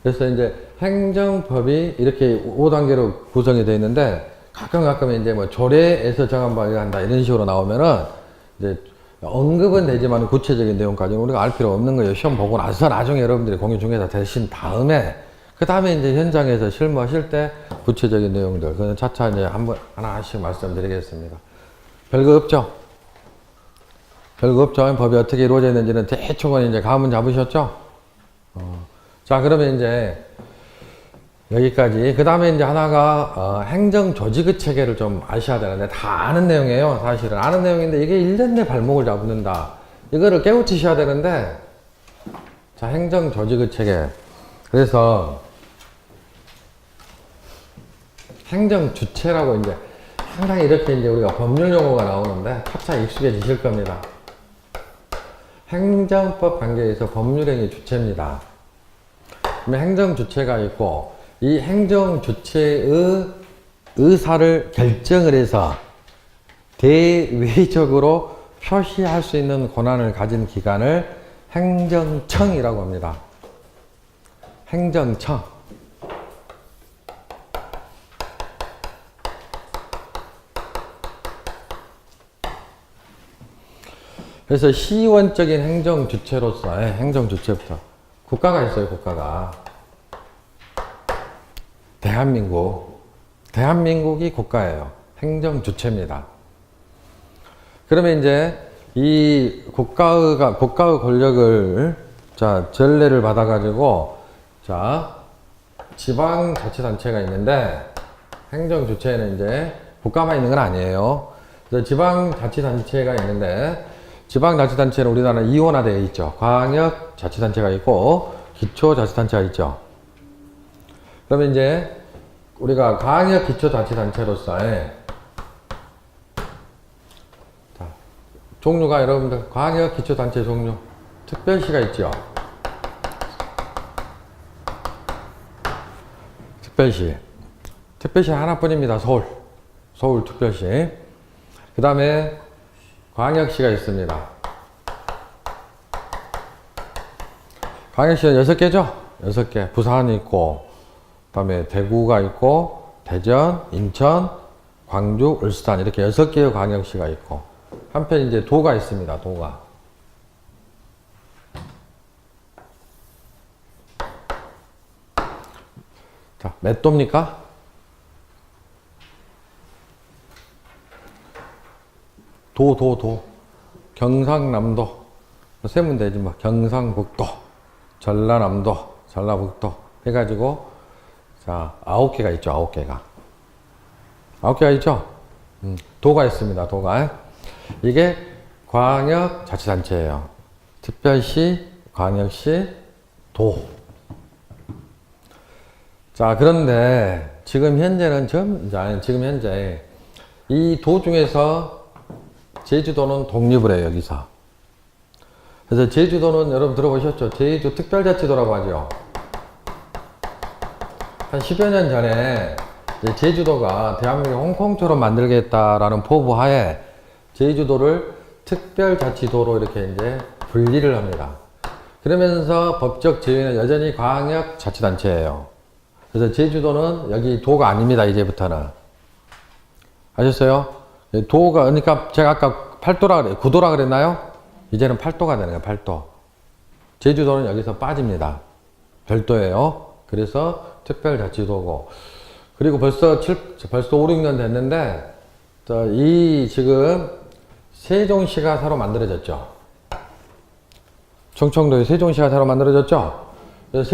S1: 그래서 이제 행정법이 이렇게 5단계로 구성이 되어 있는데 가끔 이제 뭐 조례에서 정한 바에 한다 이런 식으로 나오면은 이제 언급은 되지만 구체적인 내용까지는 우리가 알 필요 없는 거예요. 시험 보고 나서 나중에 여러분들이 공인중개사 되신 다음에 그 다음에 이제 현장에서 실무하실 때 구체적인 내용들 그건 차차 이제 하나씩 말씀드리겠습니다. 별거 없죠? 별거 없죠? 법이 어떻게 이루어져 있는지는 대충은 이제 감은 잡으셨죠? 자, 그러면 이제 여기까지. 그 다음에 이제 하나가, 행정조직의 체계를 좀 아셔야 되는데, 다 아는 내용이에요. 사실은. 아는 내용인데, 이게 1년 내 발목을 잡는다. 이거를 깨우치셔야 되는데, 자, 행정조직의 체계. 그래서, 행정주체라고 이제, 항상 이렇게 이제 우리가 법률 용어가 나오는데, 차차 익숙해지실 겁니다. 행정법 관계에서 법률행위 주체입니다. 그러면 행정주체가 있고, 이 행정주체의 의사를 결정을 해서 대외적으로 표시할 수 있는 권한을 가진 기관을 행정청이라고 합니다. 행정청. 그래서 시원적인 행정주체로서의 행정주체부터 국가가 있어요. 국가가. 대한민국이 국가예요. 행정주체입니다. 그러면 이제 이 국가의 권력을 자 전례를 받아가지고 자 지방자치단체가 있는데 행정주체는 이제 국가만 있는 건 아니에요. 그래서 지방자치단체가 있는데 지방자치단체는 우리나라 이원화되어 있죠. 광역자치단체가 있고 기초자치단체가 있죠. 그러면 이제 우리가 광역기초자치단체로서의 자, 종류가 여러분들 광역기초단체 종류 특별시가 있죠. 특별시 하나뿐입니다. 서울특별시. 그 다음에 광역시가 있습니다. 광역시는 6개죠? 6개. 부산이 있고 그 다음에 대구가 있고 대전, 인천, 광주, 울산 이렇게 6개의 광역시가 있고 한편 이제 도가 있습니다. 도가. 자, 몇 도입니까? 도. 경상남도. 세면 되지 뭐. 경상북도, 전라남도, 전라북도 해가지고 자, 9개가 있죠. 9개가 있죠. 도가 있습니다. 도가. 이게 광역자치단체예요. 특별시, 광역시, 도. 자, 그런데 지금 현재 이 도 중에서 제주도는 독립을 해요. 여기서. 그래서 제주도는 여러분 들어보셨죠? 제주 특별자치도라고 하죠. 한 10여 년 전에 제주도가 대한민국 홍콩처럼 만들겠다라는 포부하에 제주도를 특별자치도로 이렇게 이제 분리를 합니다. 그러면서 법적 지위는 여전히 광역자치단체예요. 그래서 제주도는 여기 도가 아닙니다. 이제부터는. 아셨어요? 도가, 그러니까 제가 아까 9도라 그랬나요? 이제는 8도가 되는 거예요. 8도. 제주도는 여기서 빠집니다. 별도예요. 그래서 특별자치도고. 그리고 벌써 5, 6년 됐는데, 지금 세종시가 새로 만들어졌죠. 충청도에 세종시가 새로 만들어졌죠. 그래서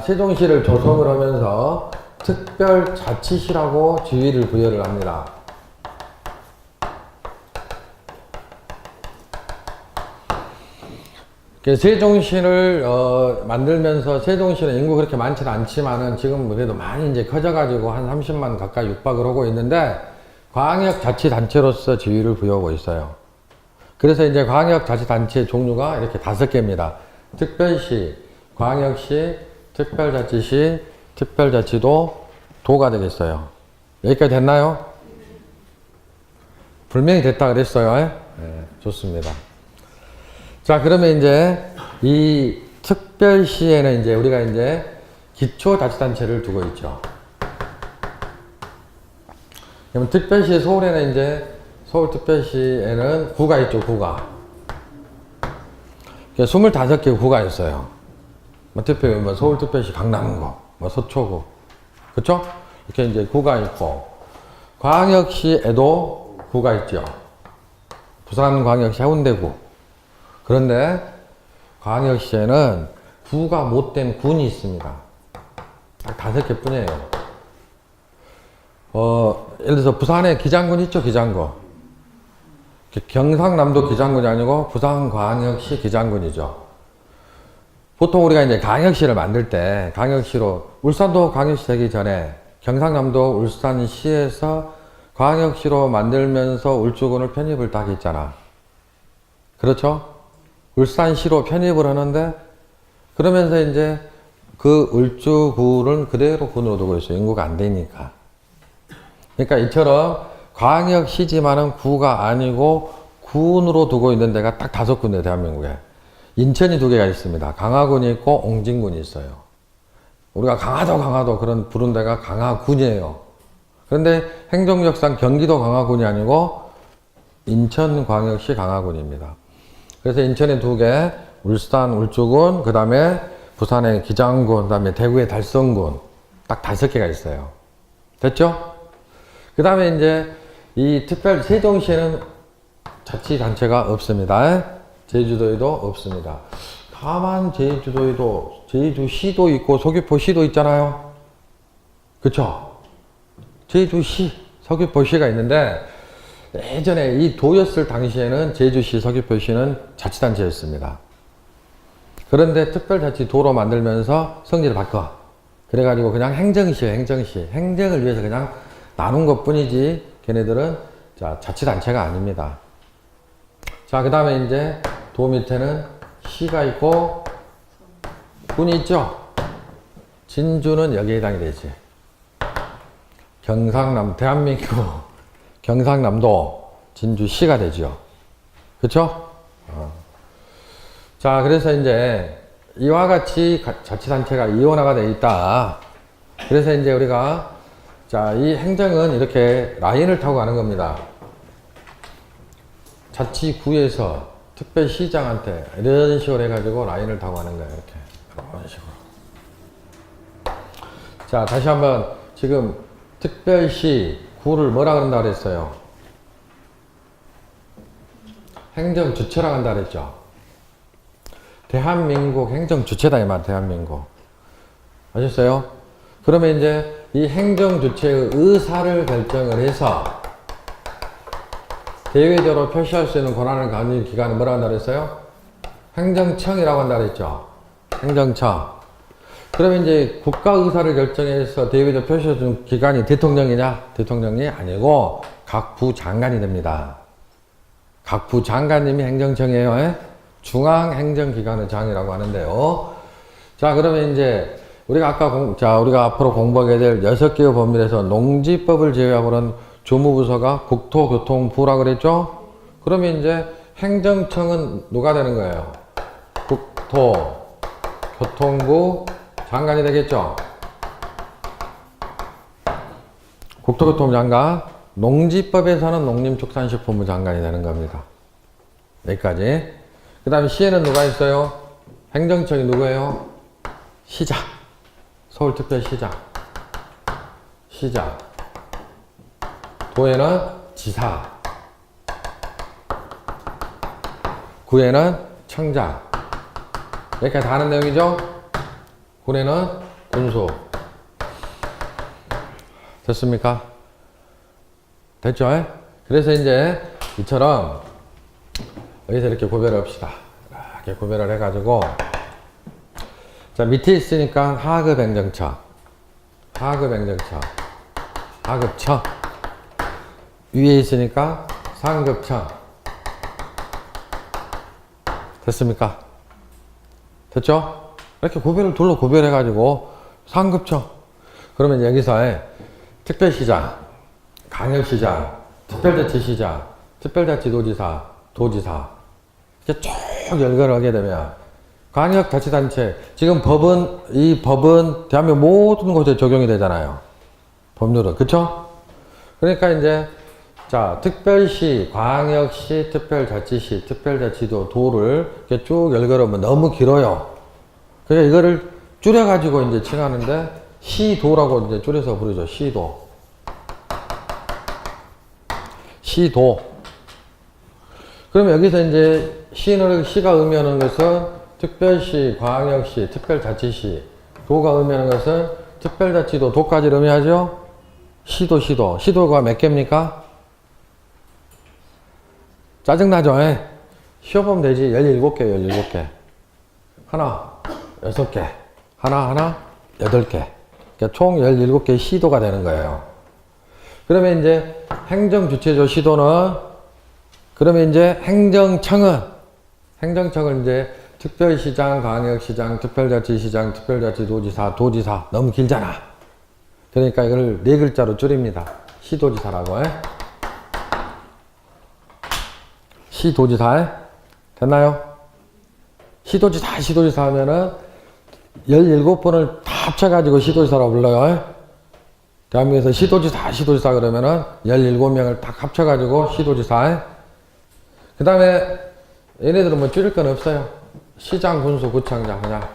S1: 세종시를 조성을 하면서 특별자치시라고 지위를 부여를 합니다. 세종시를 만들면서 세종시는 인구 그렇게 많지는 않지만은 지금 그래도 많이 이제 커져가지고 한 30만 가까이 육박을 하고 있는데 광역자치단체로서 지위를 부여하고 있어요. 그래서 이제 광역자치단체 종류가 이렇게 5개입니다. 특별시, 광역시, 특별자치시, 특별자치도, 도가 되겠어요. 여기까지 됐나요? 분명히 됐다 그랬어요. 네, 좋습니다. 자, 그러면 이제 이 특별시에는 이제 우리가 이제 기초자치단체를 두고 있죠. 그러면 특별시 서울에는 이제 서울특별시에는 구가 있죠. 구가. 25개 구가 있어요. 특별히 뭐 서울특별시 강남구, 뭐 서초구, 그쵸? 이렇게 이제 구가 있고, 광역시에도 구가 있죠. 부산광역시 해운대구. 그런데 광역시에는 구가 못된 군이 있습니다. 딱 5개 뿐이에요. 예를 들어서 부산에 기장군 있죠, 기장군. 경상남도 기장군이 아니고 부산광역시 기장군이죠. 보통 우리가 이제 광역시를 만들 때, 광역시로, 울산도 광역시 되기 전에 경상남도 울산시에서 광역시로 만들면서 울주군을 편입을 딱 했잖아. 그렇죠? 울산시로 편입을 하는데, 그러면서 이제 그 울주군은 그대로 군으로 두고 있어요. 인구가 안 되니까. 그러니까 이처럼 광역시지만은 구가 아니고 군으로 두고 있는 데가 딱 5군데, 대한민국에. 인천이 2개가 있습니다. 강화군이 있고 옹진군이 있어요. 우리가 강화도 그런 부른 데가 강화군이에요. 그런데 행정력상 경기도 강화군이 아니고 인천광역시 강화군입니다. 그래서 인천에 2개, 울산 울주군, 그 다음에 부산의 기장군, 그 다음에 대구의 달성군, 딱 5개가 있어요. 됐죠? 그 다음에 이제 이 특별 세종시에는 자치단체가 없습니다. 제주도에도 없습니다. 다만 제주도에도 제주시도 있고 서귀포시도 있잖아요. 그쵸? 제주시, 서귀포시가 있는데 예전에 이 도였을 당시에는 제주시, 서귀포시는 자치단체였습니다. 그런데 특별자치도로 만들면서 성질을 바꿔. 그래가지고 그냥 행정시예요, 행정시. 행정을 위해서 그냥 나눈 것 뿐이지 걔네들은 자치단체가 아닙니다. 자, 그 다음에 이제 도 밑에는 시가 있고 군이 있죠. 진주는 여기에 해당이 되지. 대한민국 경상남도 진주시가 되죠. 그쵸? 자, 그래서 이제 이와 같이 자치단체가 이원화가 되어 있다. 그래서 이제 우리가 이 행정은 이렇게 라인을 타고 가는 겁니다. 자치구에서 특별시장한테 이런 식으로 해가지고 라인을 타고 가는 거예요. 이렇게. 이런 식으로. 자, 다시 한번 지금 특별시구를 뭐라 그런다 그랬어요? 행정주체라고 한다 그랬죠? 대한민국 행정주체다 이 말, 대한민국. 아셨어요? 그러면 이제 이 행정주체의 의사를 결정을 해서 대외적으로 표시할 수 있는 권한을 가진 기관은 뭐라고 한다 그랬어요? 행정청이라고 한다 그랬죠? 행정청. 그러면 이제 국가 의사를 결정해서 대외적으로 표시할 수 있는 기관이 대통령이냐? 대통령이 아니고 각 부장관이 됩니다. 각 부장관님이 행정청이에요. 중앙행정기관의 장이라고 하는데요. 자, 그러면 이제 우리가 우리가 앞으로 공부하게 될 6개의 법률에서 농지법을 제외하고는 조무부서가 국토교통부라 그랬죠? 그러면 이제 행정청은 누가 되는 거예요? 국토교통부 장관이 되겠죠? 국토교통부 장관, 농지법에서는 농림축산식품부 장관이 되는 겁니다. 여기까지. 그 다음에 시에는 누가 있어요? 행정청이 누구예요? 시장. 서울특별시장. 시장. 도에는 지사. 구에는 청장. 여기까지 다 하는 내용이죠? 군에는 군수. 됐습니까? 됐죠? 그래서 이제 이처럼 여기서 이렇게 구별을 합시다. 이렇게 구별을 해가지고 자, 밑에 있으니까 하급 행정처, 하급 행정처, 하급처. 위에 있으니까 상급청. 됐습니까? 됐죠? 이렇게 둘로 구별해가지고 상급청. 그러면 여기서 특별시장, 광역시장, 특별자치시장, 특별자치도지사, 도지사 이렇게 쭉 연결을 하게 되면 광역자치단체, 지금 이 법은 대한민국 모든 곳에 적용이 되잖아요. 법률은. 그쵸? 그러니까 이제 특별시, 광역시, 특별자치시, 특별자치도, 도를 이렇게 쭉 연결하면 너무 길어요. 그러니까 이거를 줄여가지고 이제 칭하는데 시도라고 이제 줄여서 부르죠. 시도. 시도. 그러면 여기서 이제 시가 의미하는 것은 특별시, 광역시, 특별자치시, 도가 의미하는 것은 특별자치도 도까지 의미하죠? 시도가 몇 개입니까? 짜증나죠? 시험보면 되지. 17개, 17개. 하나, 6개. 하나, 8개. 그러니까 총 17개의 시도가 되는 거예요. 그러면 이제 행정주체조 시도는, 그러면 이제 행정청은 이제 특별시장, 광역시장, 특별자치시장, 특별자치도지사, 도지사. 너무 길잖아. 그러니까 이걸 4글자로 줄입니다. 시도지사라고. 시도지사. 됐나요? 시도지사 하면은 17번을 다 합쳐가지고 시도지사라고 불러요. 대한민국에서 시도지사 그러면은 17명을 딱 합쳐가지고 시도지사. 그 다음에 얘네들은 뭐 줄일 건 없어요. 시장, 군수, 구청장 그냥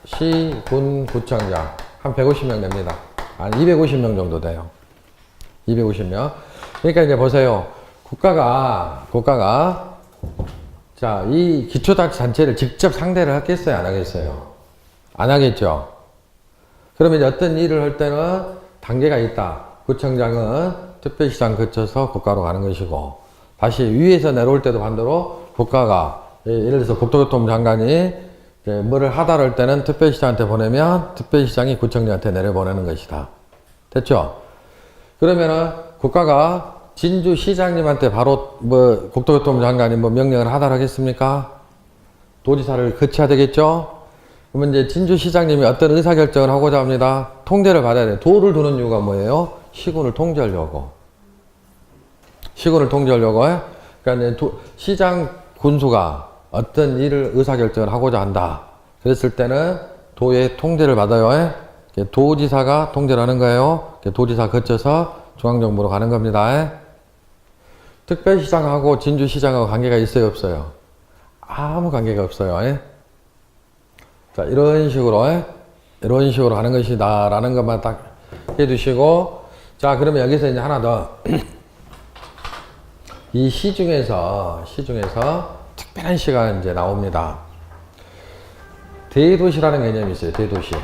S1: 시, 군, 구청장 한 150명 됩니다. 한 250명 정도 돼요. 250명. 그러니까 이제 보세요. 국가가 자, 이 기초자치단체를 직접 상대를 하겠어요? 안 하겠어요? 안 하겠죠? 그러면 이제 어떤 일을 할 때는 단계가 있다. 구청장은 특별시장 거쳐서 국가로 가는 것이고, 다시 위에서 내려올 때도 반대로 국가가, 예를 들어서 국토교통부 장관이 뭐를 하다 할 때는 특별시장한테 보내면 특별시장이 구청장한테 내려보내는 것이다. 됐죠? 그러면은 국가가 진주시장님한테 바로 뭐 국토교통부 장관이 뭐 명령을 하달하겠습니까? 도지사를 거쳐야 되겠죠? 그러면 이제 진주시장님이 어떤 의사결정을 하고자 합니다. 통제를 받아야 돼요. 도를 두는 이유가 뭐예요? 시군을 통제하려고. 그러니까 이제 시장 군수가 어떤 일을 의사결정을 하고자 한다. 그랬을 때는 도의 통제를 받아요. 도지사가 통제를 하는 거예요. 도지사 거쳐서 중앙정부로 가는 겁니다. 특별시장하고 진주시장하고 관계가 있어요, 없어요? 아무 관계가 없어요. 자, 이런 식으로 하는 것이다 라는 것만 딱 해두시고, 자, 그러면 여기서 이제 하나 더. 이 시 중에서 특별한 시가 이제 나옵니다. 대도시라는 개념이 있어요. 대도시.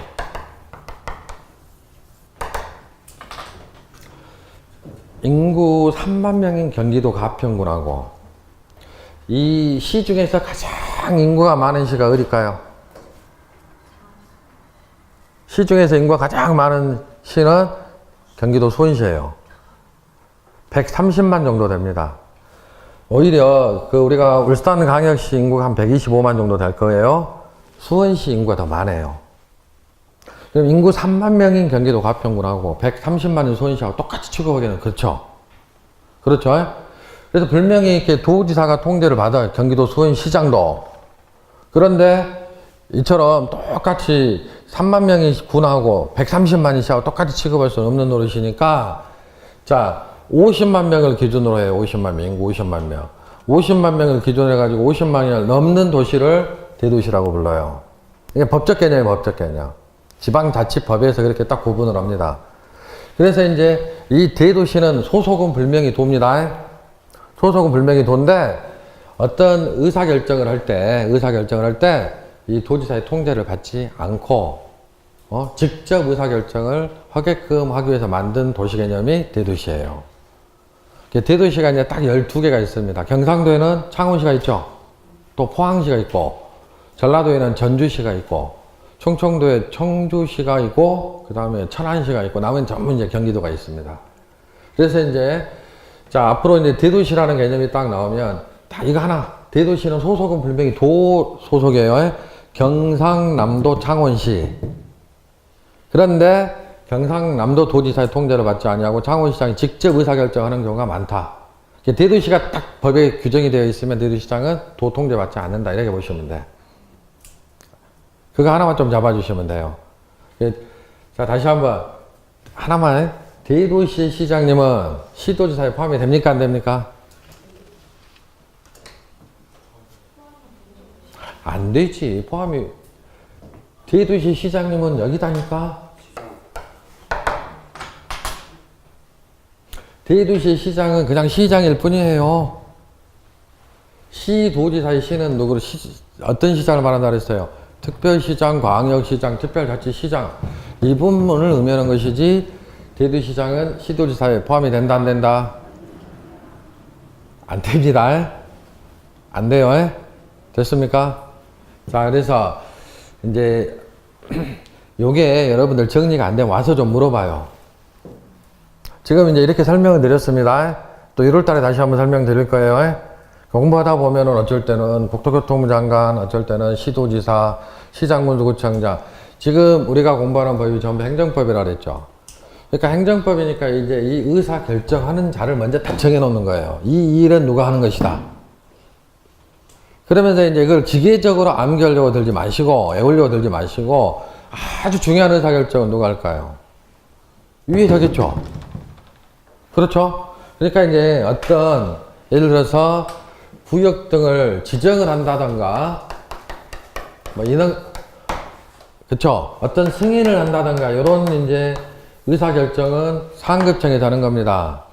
S1: 인구 3만 명인 경기도 가평군하고, 이 시 중에서 가장 인구가 많은 시가 어딜까요? 시 중에서 인구가 가장 많은 시는 경기도 수원시예요. 130만 정도 됩니다. 오히려 우리가 울산 광역시 인구가 한 125만 정도 될 거예요. 수원시 인구가 더 많아요. 그럼 인구 3만 명인 경기도 가평군하고 130만인 수원시하고 똑같이 취급하기는 그렇죠. 그래서 분명히 이렇게 도지사가 통제를 받아요. 경기도 수원시장도. 그런데 이처럼 똑같이 3만 명이 군하고 130만인 시하고 똑같이 취급할 수는 없는 노릇이니까, 자, 50만 명을 기준으로 해요. 50만 명, 인구 50만 명. 50만 명을 기준으로 해가지고 50만을 넘는 도시를 대도시라고 불러요. 이게 법적 개념이에요, 법적 개념. 지방자치법에서 그렇게 딱 구분을 합니다. 그래서 이제 이 대도시는 소속은 불명이 돕니다. 소속은 불명이 도인데, 어떤 의사결정을 할 때, 이 도지사의 통제를 받지 않고, 직접 의사결정을 하게끔 하기 위해서 만든 도시 개념이 대도시예요. 대도시가 이제 딱 12개가 있습니다. 경상도에는 창원시가 있죠. 또 포항시가 있고, 전라도에는 전주시가 있고, 충청도에 청주시가 있고, 그 다음에 천안시가 있고, 남은 전부 이제 경기도가 있습니다. 그래서 이제, 자, 앞으로 이제 대도시라는 개념이 딱 나오면, 다 이거 하나, 대도시는 소속은 분명히 도 소속이에요. 경상남도 창원시. 그런데 경상남도 도지사의 통제를 받지 아니하고 창원시장이 직접 의사결정하는 경우가 많다. 대도시가 딱 법에 규정이 되어 있으면 대도시장은 도 통제 받지 않는다. 이렇게 보시면 돼. 그거 하나만 좀 잡아주시면 돼요. 자, 다시 한번 하나만. 대도시 시장님은 시도지사에 포함이 됩니까? 안 됩니까? 안 되지. 포함이. 대도시 시장님은 여기다니까? 대도시 시장은 그냥 시장일 뿐이에요. 시도지사의 시는 어떤 시장을 말한다 그랬어요? 특별시장, 광역시장, 특별자치시장. 이 부분을 의미하는 것이지 대도시장은 시도지사에 포함이 된다 안 된다? 안 됩니다. 안 돼요. 됐습니까? 자, 그래서 이제 요게 여러분들 정리가 안 되면 와서 좀 물어봐요. 지금 이제 이렇게 설명을 드렸습니다. 또 1월 달에 다시 한번 설명드릴 거예요. 공부하다 보면은 어쩔 때는 국토교통부 장관, 어쩔 때는 시도지사, 시장군수구청장. 지금 우리가 공부하는 법이 전부 행정법이라 그랬죠. 그러니까 행정법이니까 이제 이 의사 결정하는 자를 먼저 딱 정해놓는 거예요. 이 일은 누가 하는 것이다. 그러면서 이제 그걸 기계적으로 암기하려고 들지 마시고, 외우려고 들지 마시고, 아주 중요한 의사 결정은 누가 할까요? 위에 하겠죠. 그렇죠? 그러니까 이제 어떤, 예를 들어서 구역 등을 지정을 한다던가, 뭐 이런, 그쵸? 어떤 승인을 한다던가, 요런 이제 의사결정은 상급청에서 하는 겁니다.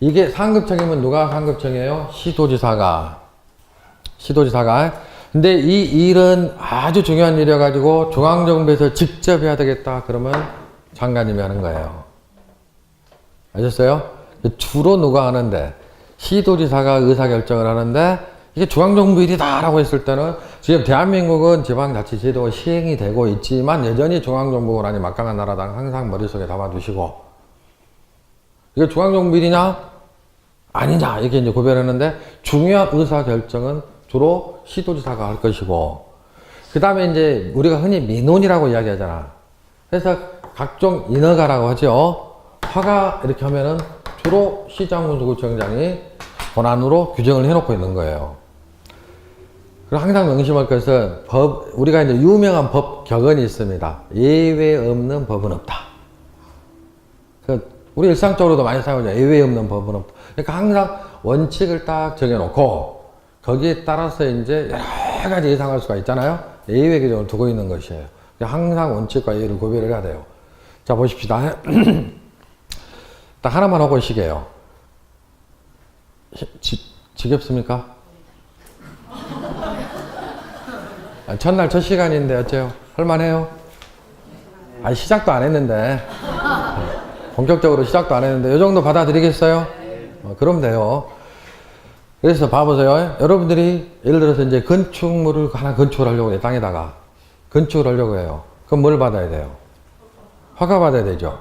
S1: 이게 상급청이면 누가 상급청이에요? 시도지사가. 근데 이 일은 아주 중요한 일이어가지고 중앙정부에서 직접 해야 되겠다. 그러면 장관님이 하는 거예요. 아셨어요? 주로 누가 하는데, 시도지사가 의사결정을 하는데, 이게 중앙정부 일이다라고 했을 때는 지금 대한민국은 지방자치제도가 시행이 되고 있지만 여전히 중앙정부 권한이 막강한 나라당 항상 머릿속에 담아두시고, 이게 중앙정부 일이냐? 아니냐? 이렇게 이제 구별했는데, 중요한 의사결정은 주로 시도지사가 할 것이고, 그 다음에 이제 우리가 흔히 민원이라고 이야기하잖아. 그래서 각종 인허가라고 하죠. 허가 이렇게 하면은 주로 시장군수구청장이 권한으로 규정을 해놓고 있는 거예요. 그리고 항상 명심할 것은 우리가 이제 유명한 법 격언이 있습니다. 예외 없는 법은 없다. 우리 일상적으로도 많이 사용하죠. 예외 없는 법은 없다. 그러니까 항상 원칙을 딱 정해놓고 거기에 따라서 이제 여러 가지 예상할 수가 있잖아요. 예외 규정을 두고 있는 것이에요. 항상 원칙과 예외를 구별을 해야 돼요. 자, 보십시다. 딱 하나만 하고 시게요. 지겹습니까? 첫날 첫 시간인데 어째요? 할만해요? 아니, 시작도 안 했는데. 본격적으로 시작도 안 했는데 이 정도 받아들이겠어요? 그럼 돼요. 그래서 봐보세요. 여러분들이 예를 들어서 이제 건축물을 하나 건축을 하려고 해요. 땅에다가 건축을 하려고 해요. 그럼 뭘 받아야 돼요? 허가 받아야 되죠.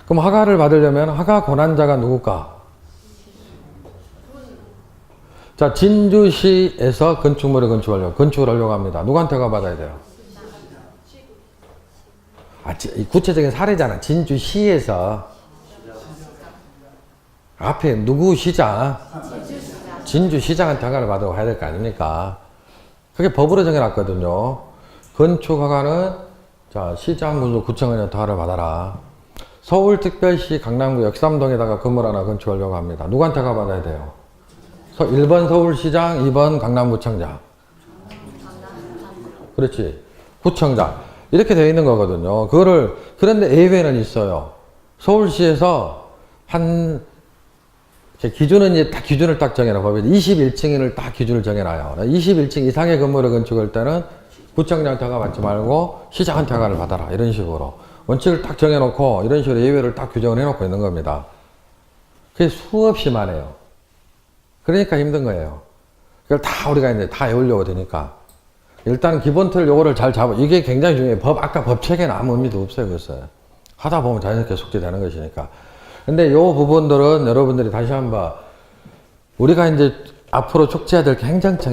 S1: 그럼 허가를 받으려면 허가 권한자가 누굴까? 자, 진주시에서 건축물을 건축을 하려고 합니다. 누구한테 허가 받아야 돼요? 구체적인 사례잖아. 진주시에서. 앞에 누구 시장? 진주시장한테 허가를 받으러 가야 될 거 아닙니까? 그게 법으로 정해놨거든요. 건축허가는 자, 시장군수구청장한테 허가를 받아라. 서울특별시 강남구 역삼동에다가 건물 하나 건축하려고 합니다. 누구한테 허가 받아야 돼요? 1번 서울시장, 2번 강남구청장. 그렇지. 구청장. 이렇게 되어 있는 거거든요. 그런데 예외는 있어요. 서울시에서 기준은 이제 딱 기준을 딱 정해놔. 법에 21층을 딱 기준을 정해놔요. 21층 이상의 건물을 건축할 때는 구청장한테 허가 받지 말고 시장한테 허가를 받아라. 이런 식으로. 원칙을 딱 정해놓고 이런 식으로 예외를 딱 규정을 해놓고 있는 겁니다. 그게 수없이 많아요. 그러니까 힘든 거예요. 그걸 다 우리가 이제 다 외우려고 되니까. 일단 기본 틀 요거를 잘 잡아. 이게 굉장히 중요해요. 아까 법책에는 아무 의미도 없어요. 그랬어요. 하다 보면 자연스럽게 숙지되는 것이니까. 근데 요 부분들은 여러분들이 다시 한번 우리가 이제 앞으로 축제해야 될 게 행정청.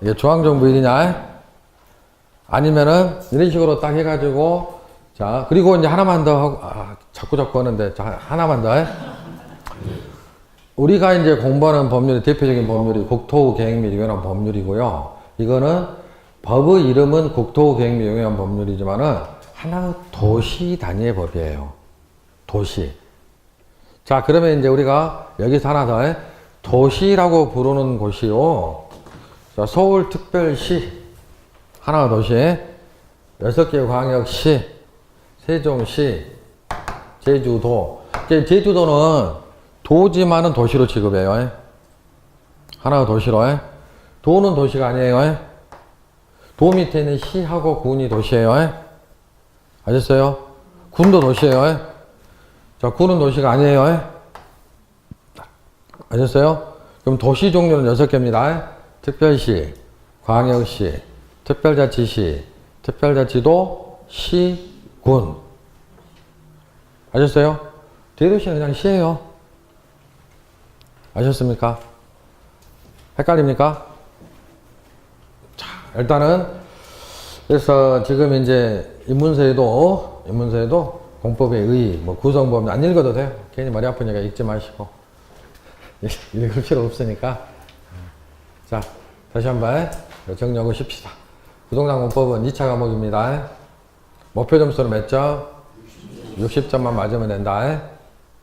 S1: 이게 중앙정부 일이냐? 아니면은 이런 식으로 딱 해가지고 자, 그리고 이제 하나만 더 하고, 자꾸 하는데, 자, 하나만 더. 우리가 이제 공부하는 법률의 대표적인 법률이 국토계획 및 위헌 법률이고요. 이거는 법의 이름은 국토계획 및 위헌 법률이지만은 하나의 도시 단위의 법이에요. 도시. 자, 그러면 이제 우리가 여기서 하나 더 도시라고 부르는 곳이요. 자, 서울특별시, 하나가 도시, 6개 광역시, 세종시, 제주도. 제주도는 도지만은 도시로 취급해요. 하나가 도시로. 도는 도시가 아니에요. 도 밑에 있는 시하고 군이 도시예요. 아셨어요? 군도 도시예요. 예? 자, 군은 도시가 아니에요. 예? 아셨어요? 그럼 도시 종류는 6개입니다. 예? 특별시, 광역시, 특별자치시, 특별자치도, 시, 군. 아셨어요? 대도시는 그냥 시예요. 아셨습니까? 헷갈립니까? 자, 일단은 그래서 지금 이제 인문서에도 공법의 의, 뭐 구성법 안 읽어도 돼요. 괜히 머리 아프니까 읽지 마시고 읽을 필요 없으니까. 자, 다시 한번 정리하고 쉽시다. 부동산 공법은 2차 과목입니다. 목표 점수는 몇 점? 60점만 맞으면 된다.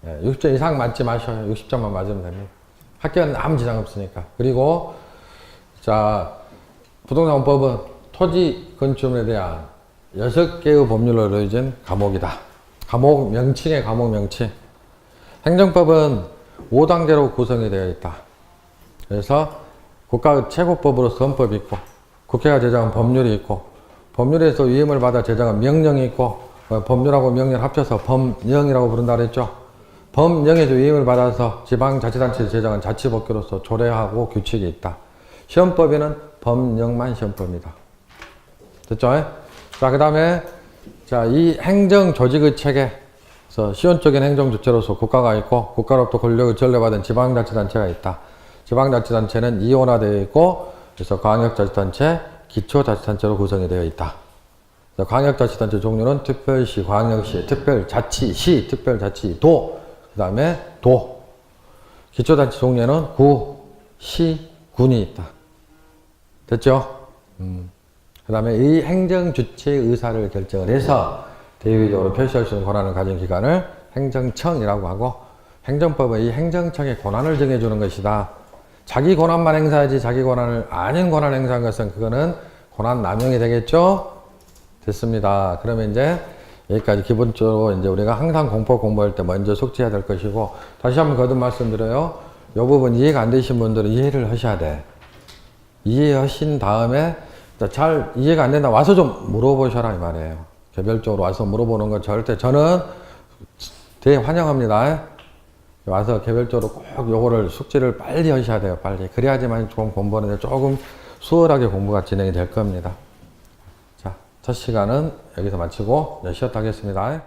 S1: 60점 이상 맞지 마셔요. 60점만 맞으면 됩니다. 학교는 아무 지장 없으니까. 그리고 자, 부동산 공법은 토지 건축물에 대한 6개의 법률로 이루어진 과목이다. 과목 명칭의 과목 명칭. 행정법은 5단계로 구성이 되어 있다. 그래서 국가 최고법으로서 헌법이 있고, 국회가 제정한 법률이 있고, 법률에서 위임을 받아 제정한 명령이 있고, 법률하고 명령 합쳐서 법령이라고 부른다 그랬죠. 법령에서 위임을 받아서 지방자치단체에서 제정한 자치법규로서 조례하고 규칙이 있다. 시험법에는 법령만 시험법입니다. 됐죠? 자, 그 다음에 자, 이 행정조직의 체계에서 시원적인 행정주체로서 국가가 있고, 국가로부터 권력을 전례받은 지방자치단체가 있다. 지방자치단체는 이원화되어 있고, 그래서 광역자치단체, 기초자치단체로 구성이 되어 있다. 광역자치단체 종류는 특별시, 광역시, 특별자치시, 특별자치도, 그 다음에 도. 기초자치 종류에는 구, 시, 군이 있다. 됐죠? 그 다음에 이 행정주체의 의사를 결정을 해서 대외적으로 표시할 수 있는 권한을 가진 기관을 행정청이라고 하고, 행정법은 이 행정청의 권한을 정해주는 것이다. 자기 권한만 행사하지 자기 권한을 아닌 권한 행사한 것은 그거는 권한 남용이 되겠죠? 됐습니다. 그러면 이제 여기까지 기본적으로 이제 우리가 항상 공법 공부할 때 먼저 숙지해야 될 것이고, 다시 한번 거듭 말씀드려요. 이 부분 이해가 안 되신 분들은 이해를 하셔야 돼. 이해하신 다음에 잘 이해가 안 된다 와서 좀 물어보셔라 이 말이에요. 개별적으로 와서 물어보는 건 절대 저는 되게 환영합니다. 와서 개별적으로 꼭 요거를 숙지를 빨리 하셔야 돼요. 빨리. 그래야지만 조금 공부하는데 조금 수월하게 공부가 진행이 될 겁니다. 자, 첫 시간은 여기서 마치고 쉬었다 하겠습니다.